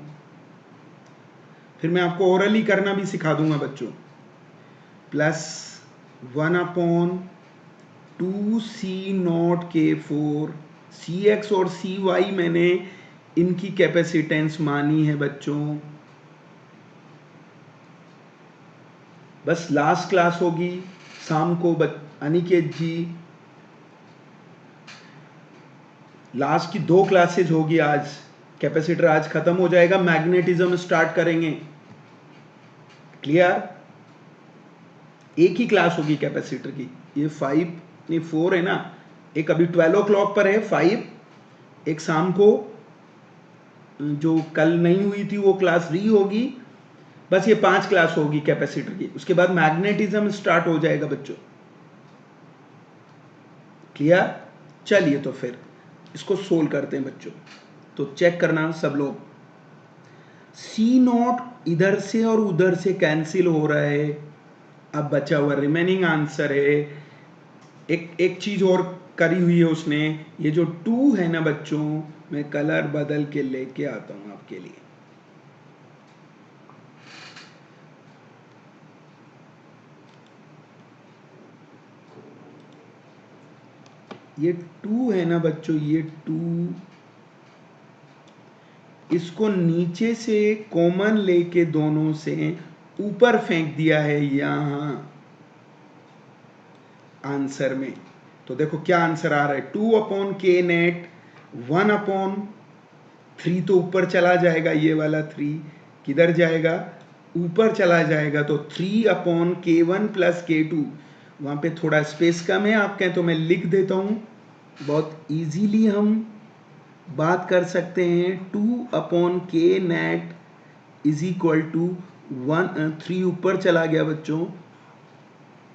फिर मैं आपको ओरली करना भी सिखा दूंगा बच्चों, प्लस 1/2c0 k4, सी एक्स और सी वाई मैंने इनकी कैपेसिटेंस मानी है बच्चों। बस लास्ट क्लास होगी शाम को अनिकेत जी, लास्ट की 2 क्लासेज होगी आज। कैपेसिटर आज खत्म हो जाएगा, मैग्नेटिज्म स्टार्ट करेंगे। क्लियर? एक ही क्लास होगी कैपेसिटर की, ये 4 है ना, एक अभी 12 o'clock पर है 5, एक शाम को जो कल नहीं हुई थी वो क्लास री होगी। बस ये 5 क्लास होगी कैपेसिटर की, उसके बाद मैग्नेटिज्म स्टार्ट हो जाएगा बच्चों। क्लियर? चलिए तो फिर इसको सोल्व करते हैं बच्चों। तो चेक करना सब लोग, C0 इधर से और उधर से कैंसिल हो रहा है। अब बचा हुआ रिमेनिंग आंसर है, एक चीज और करी हुई है उसने, ये जो 2 है ना बच्चों, मैं कलर बदल के लेके आता हूं आपके लिए। ये 2 है ना बच्चों, ये 2, इसको नीचे से कॉमन लेके दोनों से ऊपर फेंक दिया है यहां आंसर में। तो देखो क्या आंसर आ रहा है, 2/k नेट, 1/3 तो ऊपर चला जाएगा, ये वाला 3 किधर जाएगा, ऊपर चला जाएगा, तो 3/k1 प्लस k2, वहां पे थोड़ा स्पेस कम है, आप कहें तो मैं लिख देता हूं, बहुत इजीली हम बात कर सकते हैं। 2/k net is equal to 3 ऊपर चला गया बच्चों,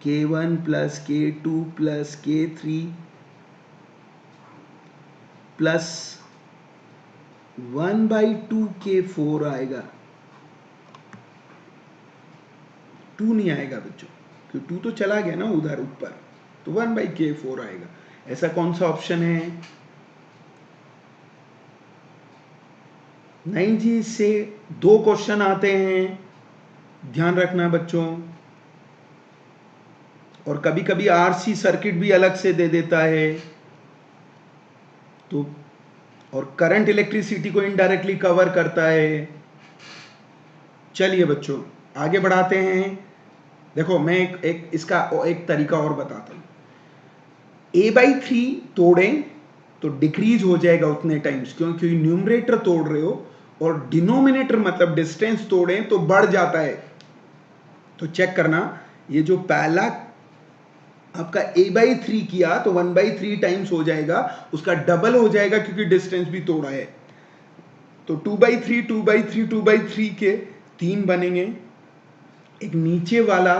k1 plus k2 plus k3 plus 1/2 k4 आएगा। 2 नहीं आएगा बच्चों, क्योंकि 2 तो चला गया ना उधर ऊपर, तो 1/k4 आएगा। ऐसा कौन सा ऑप्शन है? नहीं जी, इससे 2 क्वेश्चन आते हैं, ध्यान रखना बच्चों। और कभी कभी आरसी सर्किट भी अलग से दे देता है, तो और करंट इलेक्ट्रिसिटी को इनडायरेक्टली कवर करता है। चलिए बच्चों आगे बढ़ाते हैं। देखो मैं इसका एक तरीका और बताता हूं, a/3 तोड़ें तो डिक्रीज हो जाएगा उतने टाइम्स, क्योंकि न्यूमरेटर तोड़ रहे हो, और डिनोमिनेटर मतलब डिस्टेंस तोड़ें तो बढ़ जाता है। तो चेक करना, ये जो पहला आपका a/3 किया तो 1/3 टाइम्स हो जाएगा, उसका डबल हो जाएगा क्योंकि डिस्टेंस भी तोड़ा है। तो 2/3 2/3 2/3 के 3 बनेंगे। एक नीचे वाला,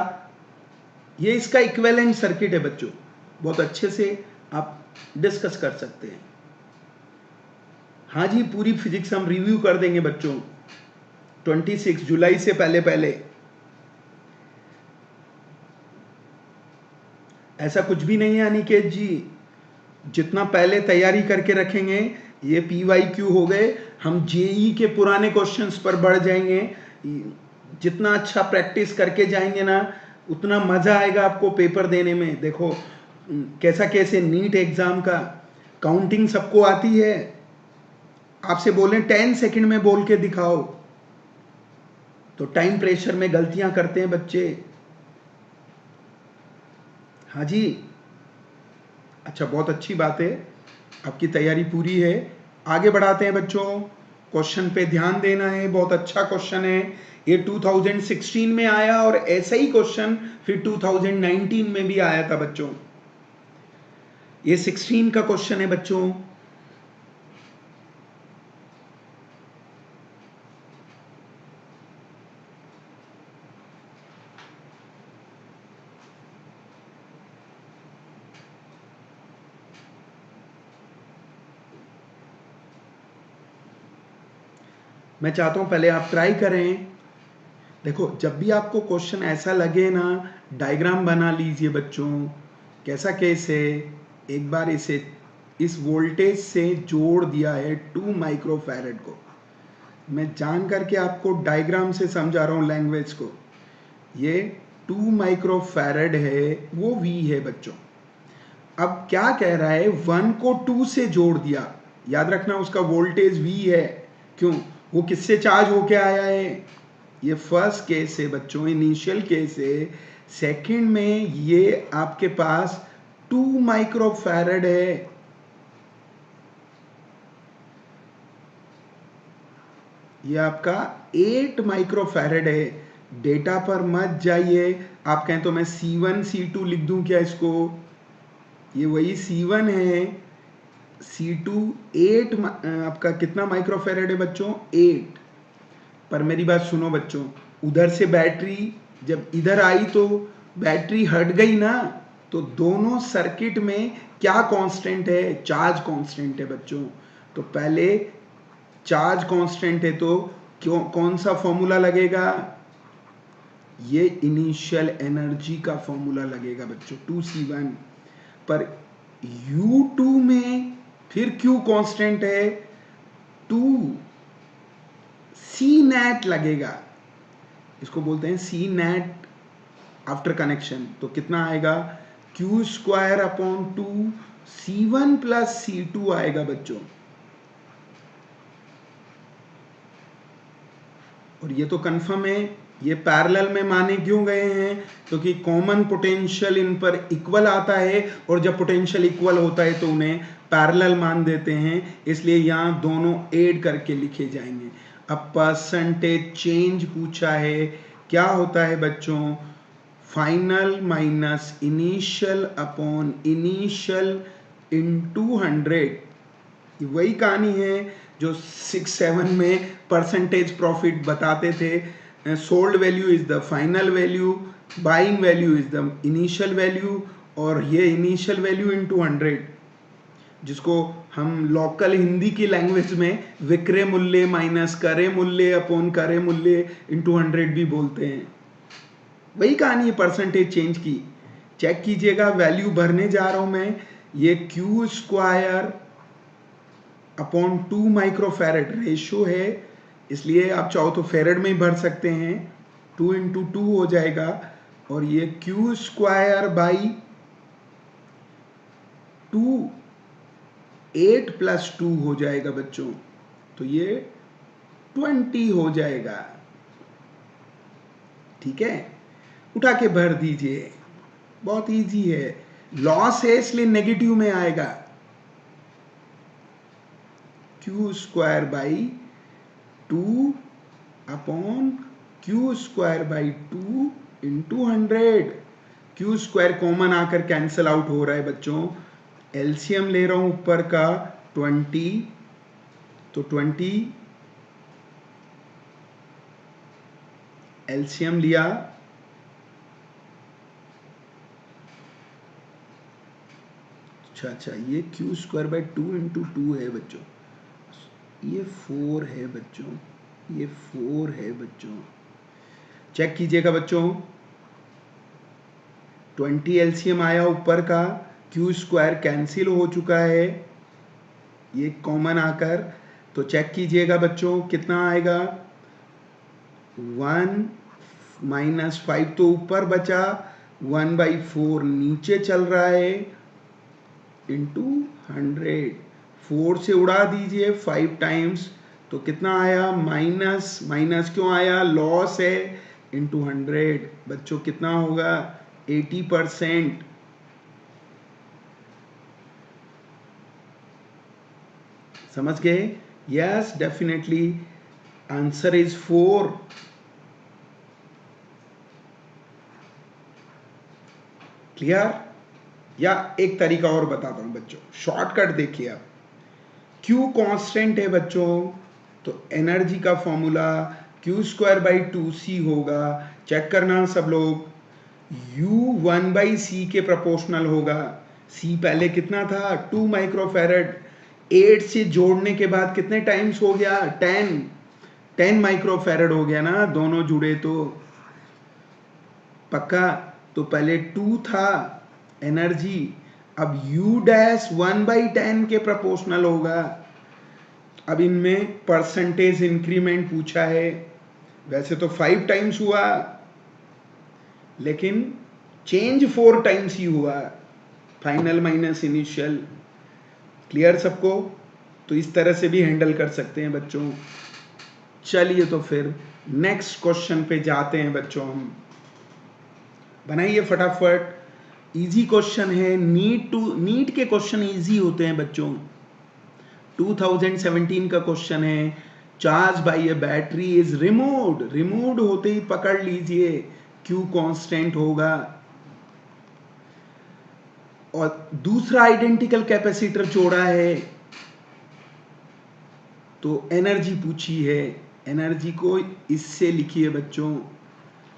ये इसका इक्विवेलेंट सर्किट है बच्चों, बहुत अच्छे से आप डिस्कस कर सकते हैं। हाँ जी, पूरी फिजिक्स हम रिव्यू कर देंगे बच्चों 26 जुलाई से पहले पहले। ऐसा कुछ भी नहीं है अनिकेत जी, जितना पहले तैयारी करके रखेंगे, ये PYQ हो गए, हम जेई के पुराने क्वेश्चंस पर बढ़ जाएंगे। जितना अच्छा प्रैक्टिस करके जाएंगे ना, उतना मजा आएगा आपको पेपर देने में। देखो कैसे नीट एग्जाम का काउंटिंग सबको आती है, आपसे बोलें 10 सेकंड में बोल के दिखाओ, तो टाइम प्रेशर में गलतियां करते हैं बच्चे। हाँ जी, अच्छा बहुत अच्छी बात है, आपकी तैयारी पूरी है। आगे बढ़ाते हैं बच्चों, क्वेश्चन पे ध्यान देना है, बहुत अच्छा क्वेश्चन है। ये 2016 में आया और ऐसा ही क्वेश्चन फिर 2019 में भी आया था बच्चों। ये 16 का क्वेश्चन है बच्चों। मैं चाहता हूं पहले आप ट्राई करें। देखो, जब भी आपको क्वेश्चन ऐसा लगे ना, डायग्राम बना लीजिए बच्चों। कैसा केस है, एक बार इसे इस वोल्टेज से जोड़ दिया है 2 माइक्रोफैरड को। मैं जान करके आपको डायग्राम से समझा रहा हूं लैंग्वेज को। ये 2 माइक्रोफैरड है, वो V है बच्चों। अब क्या कह रहा है, 1 को 2 से जोड़ दिया। याद रखना उसका वोल्टेज V है। क्यों? वो किससे चार्ज होके आया है? ये फर्स्ट केस है बच्चों, इनिशियल केस है। सेकंड में ये आपके पास 2 माइक्रोफैरड है। ये आपका 8 माइक्रोफैरड है। डेटा पर मत जाइए। आप कहें तो मैं C1 C2 लिख दूं क्या इसको? ये वही C1 है। C2 8 आपका कितना माइक्रोफैरड है बच्चों? 8। पर मेरी बात सुनो बच्चों, उधर से बैटरी जब इधर आई तो बैटरी हट गई ना, तो दोनों सर्किट में क्या कांस्टेंट है? चार्ज कांस्टेंट है बच्चों। तो पहले चार्ज कांस्टेंट है तो क्यों कौन सा फॉर्मूला लगेगा? ये इनिशियल एनर्जी का फॉर्मूला लगेगा बच्चों, 2C1। पर U2 में फिर क्यों कांस्टेंट है? 2 सी नेट लगेगा। इसको बोलते हैं सी नेट आफ्टर कनेक्शन। तो कितना आएगा? Q square upon 2 C1 plus C2 आएगा बच्चों। और ये तो कंफर्म है। ये पैरेलल में माने क्यों गए हैं? क्योंकि कॉमन पोटेंशियल इन पर इक्वल आता है, और जब पोटेंशियल इक्वल होता है तो उन्हें पैरेलल मान देते हैं। इसलिए यहाँ दोनों ऐड करके लिखे जाएंगे। अब परसेंटेज चेंज पूछा है, क्या होता है बच्चों? Final minus initial upon initial into 100। वही कहानी है जो 6-7 में परसेंटेज प्रॉफिट बताते थे। Sold value is the final value, buying value is the initial value, और ये इनिशियल वैल्यू इनटू 100, जिसको हम लोकल हिंदी की लैंग्वेज में विक्रय मूल्य माइनस करे मूल्य अपॉन करे मूल्य इनटू 100 भी बोलते हैं। वही कहानी है परसेंटेज चेंज की। चेक कीजिएगा, वैल्यू भरने जा रहा हूं मैं। ये Q square upon 2 microfarad ratio है, इसलिए आप चाहो तो फेरड में ही भर सकते हैं। 2 इंटू 2 हो जाएगा, और ये क्यू स्क्वायर बाई 2 8 प्लस 2 हो जाएगा बच्चों। तो ये 20 हो जाएगा। ठीक है, उठा के भर दीजिए, बहुत इजी है। लॉस है इसलिए नेगेटिव में आएगा। Q square by 2 upon Q square by 2 into 100। Q square common आकर कैंसल आउट हो रहा है बच्चों। एलसीएम ले रहा हूं ऊपर का 20, तो 20 एलसीएम लिया, अच्छा ये क्यू स्क्वायर बाई 2 इंटू 2 है बच्चों। ये 4 है बच्चों, ये 4 है बच्चों। चेक कीजिएगा बच्चों, 20 एलसीएम आया ऊपर का, क्यू स्क्वायर कैंसिल हो चुका है ये कॉमन आकर। तो चेक कीजिएगा बच्चों कितना आएगा? 1 माइनस 5 तो ऊपर बचा, 1/4 नीचे चल रहा है, इंटू 100। 4 से उड़ा दीजिए 5 टाइम्स, तो कितना आया? माइनस। माइनस क्यों आया? लॉस है, इंटू 100। बच्चों कितना होगा? 80%। समझ गए? Yes, definitely. Answer is 4. Clear? या एक तरीका और बताता हूं बच्चों, शॉर्टकट देखिए आप। Q कांस्टेंट है बच्चों, तो एनर्जी का फॉर्मूला Q²/2C होगा। चेक करना सब लोग। U 1/C के प्रोपोर्शनल होगा। C पहले कितना था? 2 माइक्रोफैरड। 8 से जोड़ने के बाद कितने टाइम्स हो गया? 10 माइक्रोफैरड हो गया ना, दोनों जुड़े तो। पक्का? तो पहले 2 था एनर्जी, अब U' 1/10 के प्रोपोर्शनल होगा। अब इनमें परसेंटेज इंक्रीमेंट पूछा है। वैसे तो 5 टाइम्स हुआ, लेकिन चेंज 4 टाइम्स ही हुआ, फाइनल माइनस इनिशियल। क्लियर सबको? तो इस तरह से भी हैंडल कर सकते हैं बच्चों। चलिए तो फिर नेक्स्ट क्वेश्चन पे जाते हैं बच्चों हम। बनाइए फटाफट। इजी क्वेश्चन है। नीट के क्वेश्चन इजी होते हैं बच्चों। 2017 का क्वेश्चन है। Charge by A battery is removed होते ही पकड़ लीजिए Q कांस्टेंट होगा। और दूसरा आइडेंटिकल कैपेसिटर जोड़ा है, तो एनर्जी पूछी है। एनर्जी को इससे लिखिए बच्चों।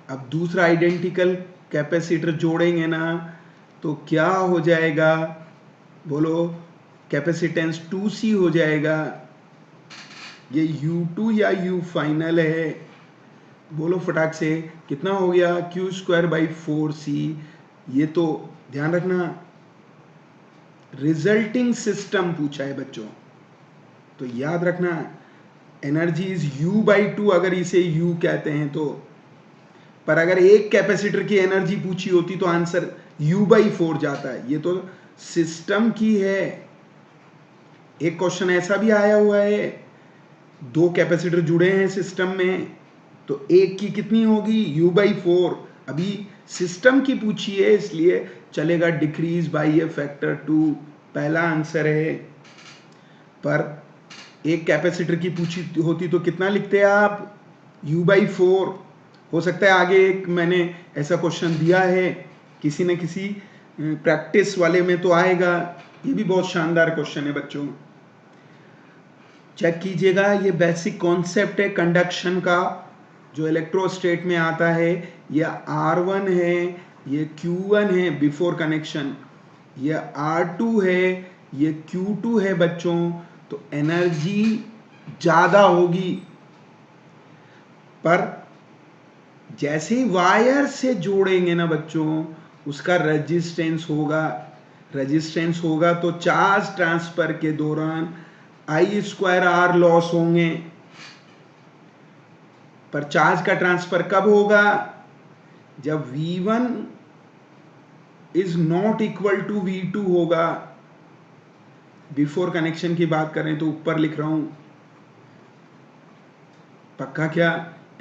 अब दूसरा आइडेंटिकल कैपेसिटर जोड़ेंगे ना, तो क्या हो जाएगा? बोलो। कैपेसिटेंस 2C हो जाएगा। ये U2 या U फाइनल है? बोलो फटाक से। कितना हो गया? Q²/4C। ये तो ध्यान रखना, रिजल्टिंग सिस्टम पूछा है बच्चों, तो याद रखना एनर्जी इज U/2 अगर इसे U कहते हैं तो। पर अगर एक कैपेसिटर की एनर्जी पूछी होती तो आंसर U/4 जाता है। ये तो सिस्टम की है। एक क्वेश्चन ऐसा भी आया हुआ है, 2 कैपेसिटर जुड़े हैं सिस्टम में, तो एक की कितनी होगी? U/4। अभी सिस्टम की पूछी है, इसलिए चलेगा डिक्रीज बाय ए फैक्टर 2, पहला आंसर है। पर एक कैपेसिटर की पूछी होती तो कितना लिखते आप? U/4। हो सकता है आगे एक मैंने ऐसा क्वेश्चन दिया है, किसी न किसी प्रैक्टिस वाले में तो आएगा। ये भी बहुत शानदार क्वेश्चन है बच्चों, चेक कीजिएगा। ये बेसिक कॉन्सेप्ट है कंडक्शन का, जो इलेक्ट्रोस्टेट में आता है। ये R1 है, ये Q1 है बिफोर कनेक्शन, ये R2 है, ये Q2 है बच्चों। तो एनर्जी ज्यादा होगी, पर जैसे ही वायर से जोड़ेंगे ना बच्चों, उसका रेजिस्टेंस होगा तो चार्ज ट्रांसफर के दौरान I² लॉस होंगे। पर चार्ज का ट्रांसफर कब होगा? जब V1 is not equal to V2 होगा। बिफोर कनेक्शन की बात करें तो ऊपर लिख रहा हूं, पक्का क्या?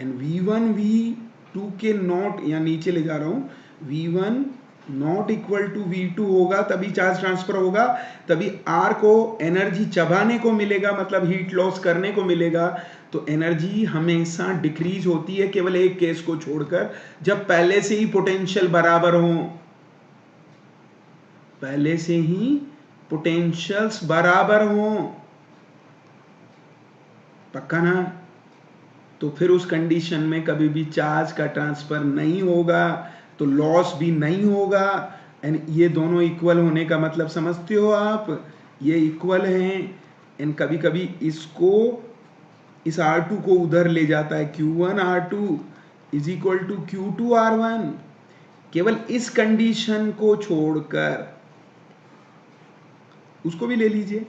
एंड V1 V2 के नॉट, या नीचे ले जा रहा हूं, V1 not equal to V2 होगा, तभी चार्ज ट्रांसफर होगा, तभी R को एनर्जी चबाने को मिलेगा, मतलब हीट लॉस करने को मिलेगा। तो एनर्जी हमेशा डिक्रीज होती है, केवल एक केस को छोड़कर, जब पहले से ही पोटेंशियल बराबर हो। पहले से ही पोटेंशियल्स बराबर हो, पक्का ना? तो फिर उस कंडीशन में कभी भी चार्ज का ट्रांसफर नहीं होगा, तो लॉस भी नहीं होगा। एंड ये दोनों इक्वल होने का मतलब समझते हो आप? ये इक्वल हैं। एंड कभी कभी इसको, इस R2 को उधर ले जाता है, Q1 R2 is equal to Q2 R1। केवल इस कंडीशन को छोड़कर उसको भी ले लीजिए,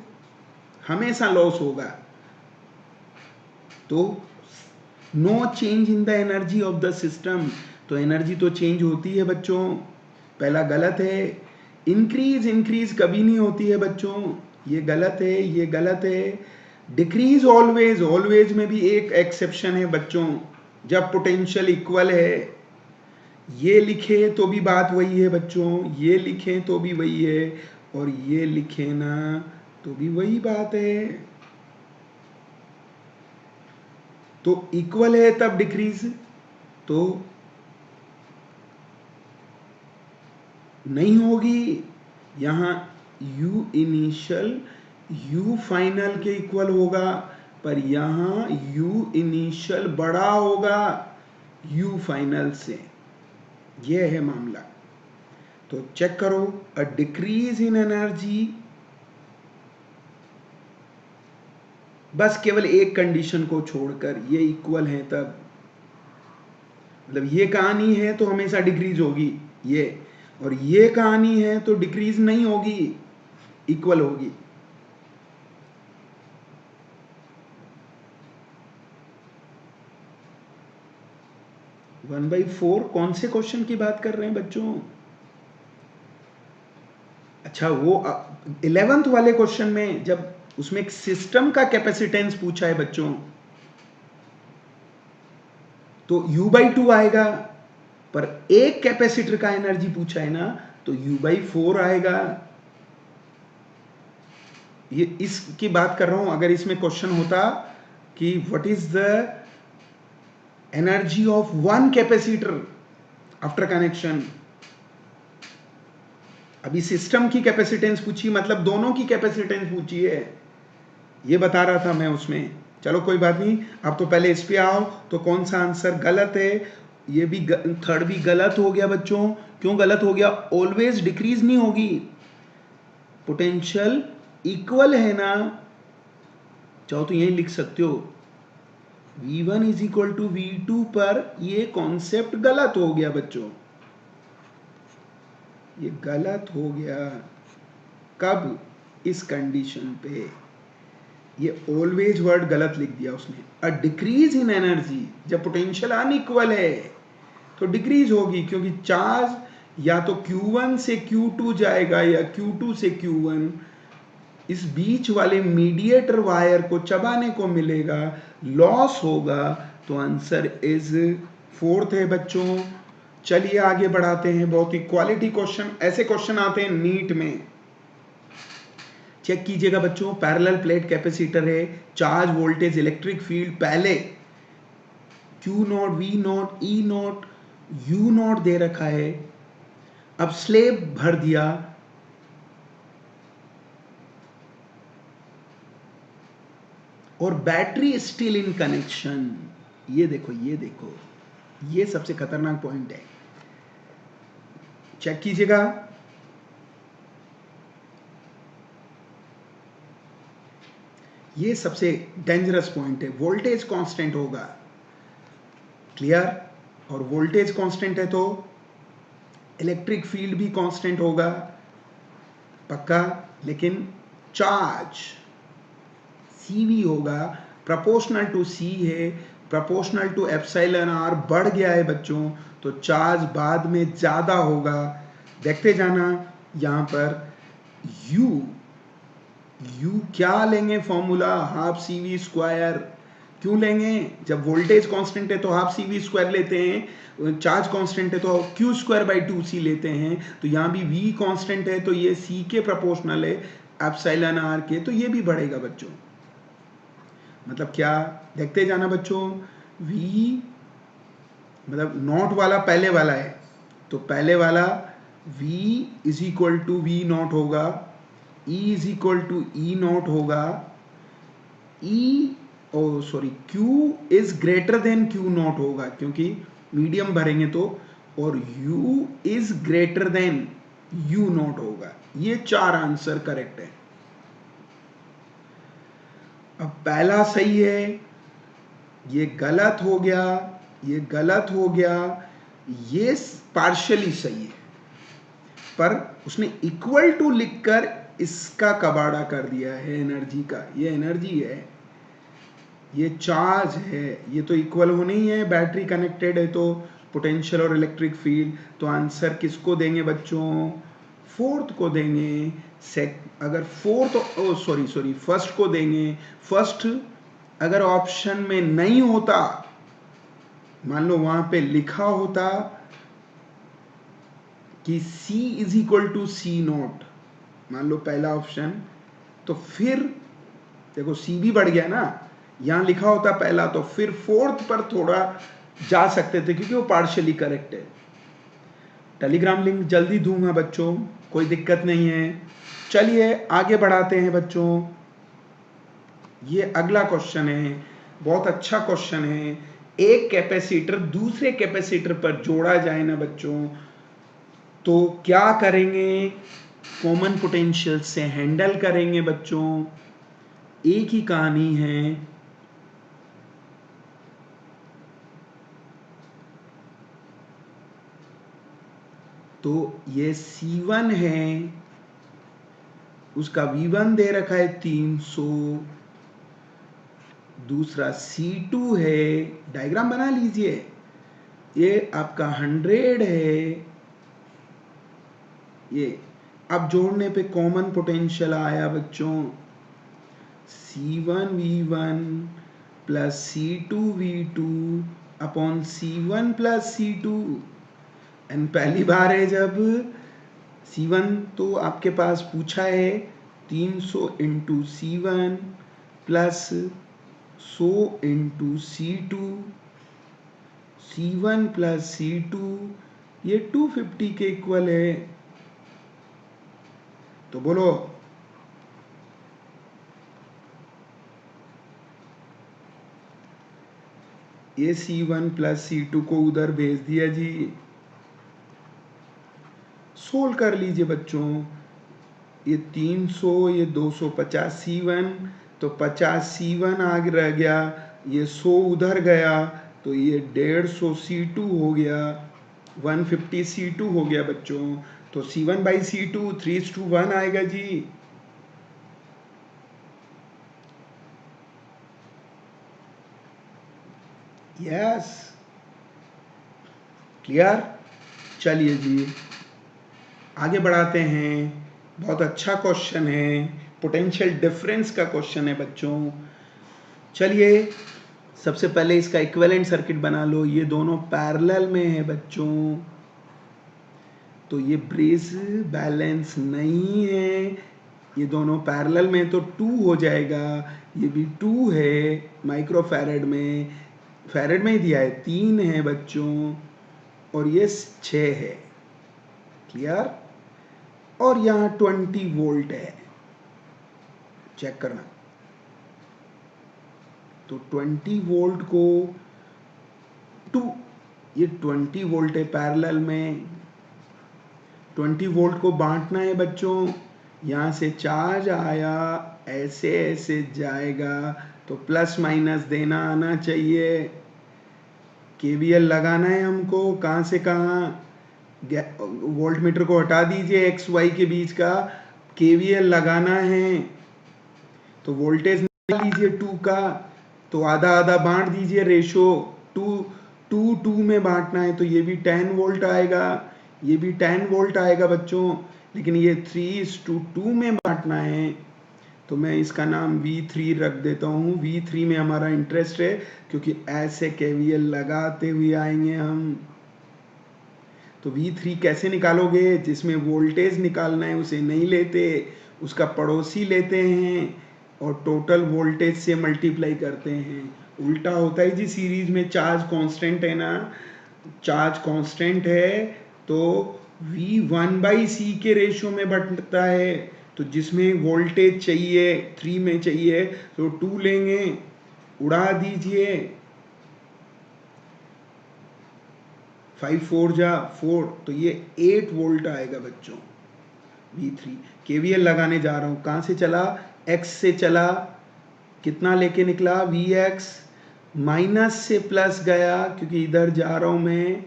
हमेशा लॉस होगा। तो no change in the energy of the system, तो एनर्जी तो चेंज होती है बच्चों, पहला गलत है। इंक्रीज कभी नहीं होती है बच्चों, ये गलत है, ये गलत है। डिक्रीज ऑलवेज में भी एक एक्सेप्शन है बच्चों, जब पोटेंशियल इक्वल है। ये लिखे तो भी बात वही है बच्चों, ये लिखें तो भी वही है, और ये लिखे ना तो भी वही बात है। तो इक्वल है तब डिक्रीज, तो नहीं होगी। यहां u इनिशियल u फाइनल के इक्वल होगा, पर यहां u इनिशियल बड़ा होगा u फाइनल से। यह है मामला। तो चेक करो, अ डिक्रीज इन एनर्जी, बस केवल एक कंडीशन को छोड़कर ये इक्वल है तब, मतलब ये कहानी है तो हमेशा डिक्रीज होगी ये, और ये कहानी है तो डिक्रीज नहीं होगी, इक्वल होगी। वन बाई फोर कौन से क्वेश्चन की बात कर रहे हैं बच्चों? अच्छा, वो 11th वाले क्वेश्चन में जब उसमें एक सिस्टम का कैपेसिटेंस पूछा है बच्चों, तो u बाई टू आएगा, पर एक कैपेसिटर का एनर्जी पूछा है ना, तो u बाई फोर आएगा। ये इसकी बात कर रहा हूं। अगर इसमें क्वेश्चन होता कि what is the energy of one capacitor after connection, अभी सिस्टम की कैपेसिटेंस पूछी, मतलब दोनों की कैपेसिटेंस पूछी है, ये बता रहा था मैं उसमें। चलो कोई बात नहीं, अब तो पहले इस पे आओ। तो कौन सा आंसर गलत है? ये भी थर्ड भी गलत हो गया बच्चों। क्यों गलत हो गया? ऑलवेज डिक्रीज नहीं होगी, पोटेंशियल इक्वल है ना। चाहो तो यही लिख सकते हो, V1 is equal to V2, पर ये कॉन्सेप्ट गलत हो गया बच्चों, ये गलत हो गया। कब? इस कंडीशन पे ये ऑलवेज वर्ड गलत लिख दिया उसने। अ डिक्रीज इन एनर्जी, जब पोटेंशियल अनइक्वल है तो डिक्रीज होगी, क्योंकि चार्ज या तो Q1 से Q2 जाएगा या Q2 से Q1, इस बीच वाले मीडिएटर वायर को चबाने को मिलेगा, लॉस होगा। तो आंसर इज फोर्थ है बच्चों। चलिए आगे बढ़ाते हैं। बहुत ही क्वालिटी क्वेश्चन, ऐसे क्वेश्चन आते हैं नीट में। चेक कीजिएगा बच्चों, पैरेलल प्लेट कैपेसिटर है, चार्ज वोल्टेज इलेक्ट्रिक फील्ड पहले Q not, V not, E not, U not they रखा है, अब स्लेब भर दिया, और बैटरी स्टिल इन कनेक्शन। ये देखो, ये देखो, ये सबसे खतरनाक पॉइंट है। चेक कीजिएगा, ये सबसे डेंजरस पॉइंट है। वोल्टेज कांस्टेंट होगा, क्लियर? और वोल्टेज कांस्टेंट है तो इलेक्ट्रिक फील्ड भी कांस्टेंट होगा, पक्का। लेकिन चार्ज CV होगा, प्रोपोर्शनल टू C है, प्रोपोर्शनल टू एप्सिलॉन R बढ़ गया है बच्चों, तो चार्ज बाद में ज्यादा होगा। देखते जाना, यहां पर U क्या लेंगे फॉर्मूला? Half CV square. क्यों लेंगे? जब वोल्टेज कांस्टेंट है तो हाफ CV स्क्वायर लेते हैं, चार्ज कांस्टेंट है तो Q स्क्वायर बाई 2C लेते हैं। तो यहाँ भी V कांस्टेंट है तो ये C के प्रोपोर्शनल है एप्सिलॉन R के, तो ये भी बढ़ेगा बच्चों। मतलब क्या? देखते जाना बच्चों। V मतलब नॉट वाला पहले वाला है, तो पहले वाला V is equal to V not होगा, E is equal to E not होगा, Q is greater than Q not होगा, क्योंकि मीडियम भरेंगे तो, और U is greater than U not होगा। ये चार आंसर करेक्ट है। अब पहला सही है, ये गलत हो गया, ये गलत हो गया, ये पार्शियली सही है, पर उसने इक्वल टू लिखकर इसका कबाड़ा कर दिया है एनर्जी का। ये एनर्जी है, ये चार्ज है, ये तो इक्वल होना ही है, बैटरी कनेक्टेड है तो पोटेंशियल और इलेक्ट्रिक फील्ड। तो आंसर किसको देंगे बच्चों? फोर्थ को देंगे। अगर फोर्थ, सॉरी फर्स्ट को देंगे। फर्स्ट अगर ऑप्शन में नहीं होता, मान लो वहां पे लिखा होता कि C is equal to C not, मान लो पहला ऑप्शन, तो फिर देखो C भी बढ़ गया ना, यहाँ लिखा होता पहला तो फिर फोर्थ पर थोड़ा जा सकते थे क्योंकि वो पार्शियली करेक्ट है। टेलीग्राम लिंक जल्दी दूंगा बच्चों, कोई दिक्कत नहीं है। चलिए आगे बढ़ाते हैं बच्चों। ये अगला क्वेश्चन है, बहुत अच्छा क्वेश्चन है। एक कैपेसिटर दूसरे कैपेसिटर पर जोड़ा जाए ना बच्चों, तो क्या करेंगे? कॉमन पोटेंशियल से हैंडल करेंगे बच्चों। एक ही कहानी है। तो ये C1 है, उसका V1 दे रखा है 300, दूसरा C2 है, डायग्राम बना लीजिए। ये आपका 100 है। ये अब जोड़ने पे कॉमन पोटेंशियल आया बच्चों, C1 V1 plus C2 V2 upon C1 plus C2। And पहली बार है जब C1 तो आपके पास पूछा है 300 into C1 plus 100 into C2, C1 plus C2 ये 250 के इक्वल है। तो बोलो ये C1 प्लस C2 को उधर भेज दिया जी। सोल्व कर लीजिए बच्चों। ये 300, ये 250 C1, तो 50 C1 आगे रह गया, ये 100 उधर गया, तो ये 150 C2 हो गया, 150 C2 हो गया बच्चों। तो C1 बाई C2 3:1 आएगा जी। Yes, clear. चलिए जी आगे बढ़ाते हैं। बहुत अच्छा क्वेश्चन है, पोटेंशियल डिफरेंस का क्वेश्चन है बच्चों। चलिए सबसे पहले इसका इक्विवेलेंट सर्किट बना लो। ये दोनों पैरेलल में है बच्चों, तो ये ब्रेस बैलेंस नहीं है। ये दोनों पैरेलल में तो 2 हो जाएगा, ये भी 2 है माइक्रो फैरेड में, फैरेड में ही दिया है 3 है बच्चों, और ये 6 है। क्लियर। और यहाँ 20 वोल्ट है, चेक करना। तो 20 वोल्ट को 2, ये 20 वोल्ट है पैरेलल में, 20 वोल्ट को बांटना है बच्चों। यहाँ से चार्ज आया, ऐसे ऐसे जाएगा, तो प्लस माइनस देना आना चाहिए। केवीएल लगाना है हमको, कहाँ से कहाँ, वोल्ट मीटर को हटा दीजिए एक्स वाई के बीच का, केवीएल लगाना है। तो वोल्टेज निकाल लीजिए 2 का, तो आधा आधा बांट दीजिए, रेशो 2 में बांटना है, तो ये भी 10 वोल्ट आएगा, ये भी 10 वोल्ट आएगा बच्चों। लेकिन ये 3:2 में बांटना है, तो मैं इसका नाम V3 रख देता हूँ। V3 में हमारा इंटरेस्ट है, क्योंकि ऐसे केवीएल लगाते हुए आएंगे हम। तो V3 कैसे निकालोगे? जिसमें वोल्टेज निकालना है उसे नहीं लेते, उसका पड़ोसी लेते हैं और टोटल वोल्टेज से मल्टीप्लाई करते हैं। उल्टा होता है जी सीरीज में, चार्ज कांस्टेंट है ना, चार्ज कांस्टेंट है तो V1/C के रेशियो में बढ़ता है। तो जिसमें वोल्टेज चाहिए 3 में चाहिए तो 2 लेंगे, उड़ा दीजिए, 5 4 जा 4, तो ये 8 वोल्ट आएगा बच्चों। V3 केवीएल लगाने जा रहा हूँ, कहाँ से चला? X से चला, कितना लेके निकला? Vx, माइनस से प्लस गया क्योंकि इधर जा रहा हूँ मैं,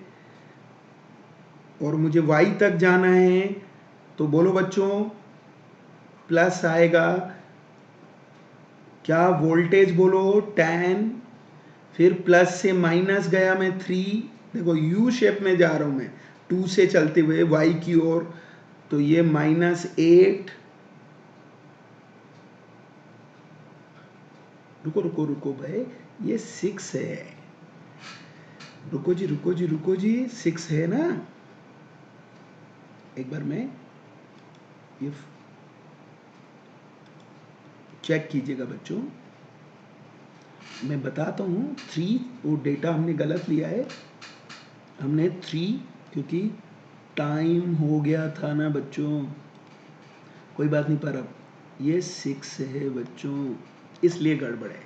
और मुझे Y तक जाना है, तो बोलो बच्चों प्लस आएगा। क्या वोल्टेज बोलो? 10, फिर प्लस से माइनस गया मैं 3, देखो यू शेप में जा रहा हूँ मैं 2 से चलते हुए Y की ओर, तो ये -8, रुको रुको रुको भाई, ये 6 है, रुको जी रुको जी रुको जी, 6 है ना। एक बार मैं ये चेक कीजिएगा बच्चों, मैं बताता हूँ 3 वो डेटा हमने गलत लिया है, हमने 3 क्योंकि टाइम हो गया था ना बच्चों, कोई बात नहीं, पर अब ये 6 है बच्चों, इसलिए गड़बड़ है।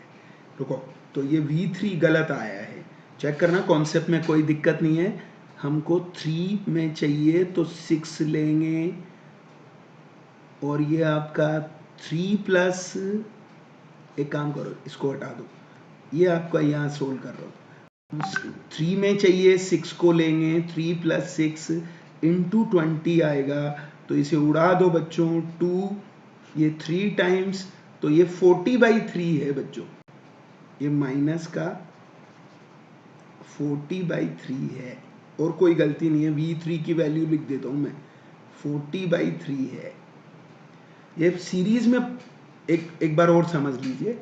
रुको, तो ये V3 गलत आया है, चेक करना, कॉन्सेप्ट में कोई दिक्कत नहीं है। हमको 3 में चाहिए तो 6 लेंगे, और ये आपका 3 प्लस, एक काम करो इसको हटा दो, ये आपका यहाँ सोल्व कर रहा हूँ, 3 में चाहिए 6 को लेंगे, 3 प्लस 6 इंटू 20 आएगा, तो इसे उड़ा दो बच्चों, 2 ये 3 टाइम्स, तो ये 40/3 है बच्चों, ये माइनस का 40/3 है, और कोई गलती नहीं है, V3 की वैल्यू लिख देता हूँ मैं, 40/3 है। ये सीरीज में एक बार और समझ लीजिए,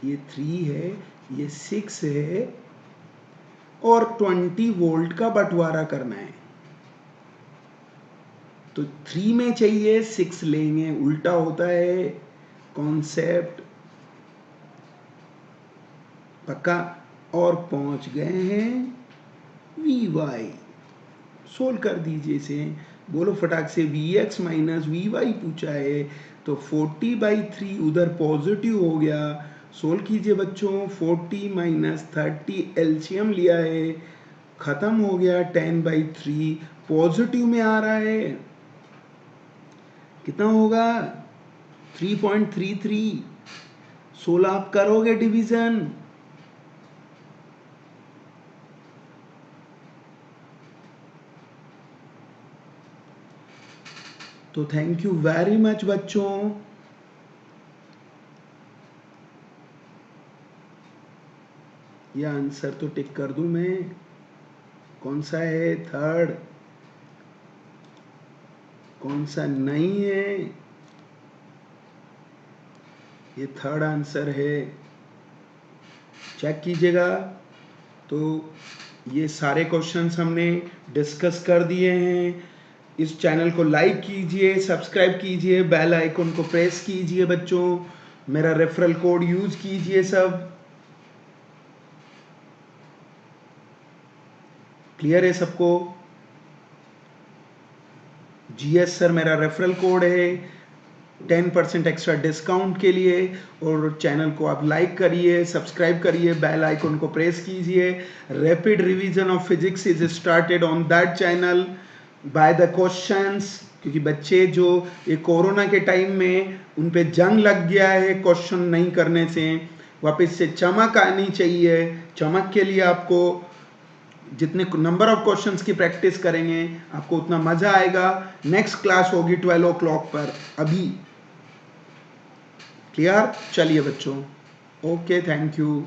ये 3 है, ये 6 है, और 20 वोल्ट का बंटवारा करना है, तो 3 में चाहिए 6 लेंगे, उल्टा होता है कॉन्सेप्ट, पक्का, और पहुंच गए हैं Vy, सोल्व कर दीजिए इसे, बोलो फटाक से, Vx माइनस Vy पूछा है, तो 40/3 उधर पॉजिटिव हो गया, सोल्व कीजिए बच्चों, 40 माइनस 30 एलसीएम लिया है, खत्म हो गया, 10/3 पॉजिटिव में आ रहा है, कितना होगा 3.33, 16 आप करोगे डिवीजन, तो थैंक यू वेरी मच बच्चों। ये आंसर तो टिक कर दूं मैं, कौन सा है थर्ड, कौन सा नहीं है, ये थर्ड आंसर है, चेक कीजिएगा। तो ये सारे क्वेश्चंस हमने डिस्कस कर दिए हैं, इस चैनल को लाइक कीजिए, सब्सक्राइब कीजिए, बेल आइकन को प्रेस कीजिए बच्चों, मेरा रेफरल कोड यूज कीजिए, सब क्लियर है सबको? GS सर मेरा रेफरल कोड है 10% एक्स्ट्रा डिस्काउंट के लिए, और चैनल को आप लाइक करिए, सब्सक्राइब करिए, बेल आइकन को प्रेस कीजिए। Rapid revision of physics is started on that channel by the questions, क्योंकि बच्चे जो ये कोरोना के टाइम में उन पे जंग लग गया है क्वेश्चन नहीं करने से, वापस से चमक आनी चाहिए, चमक के लिए आपको जितने नंबर ऑफ क्वेश्चंस की प्रैक्टिस करेंगे आपको उतना मजा आएगा। नेक्स्ट क्लास होगी 12 o'clock पर, अभी क्लियर? चलिए बच्चों, ओके, थैंक यू।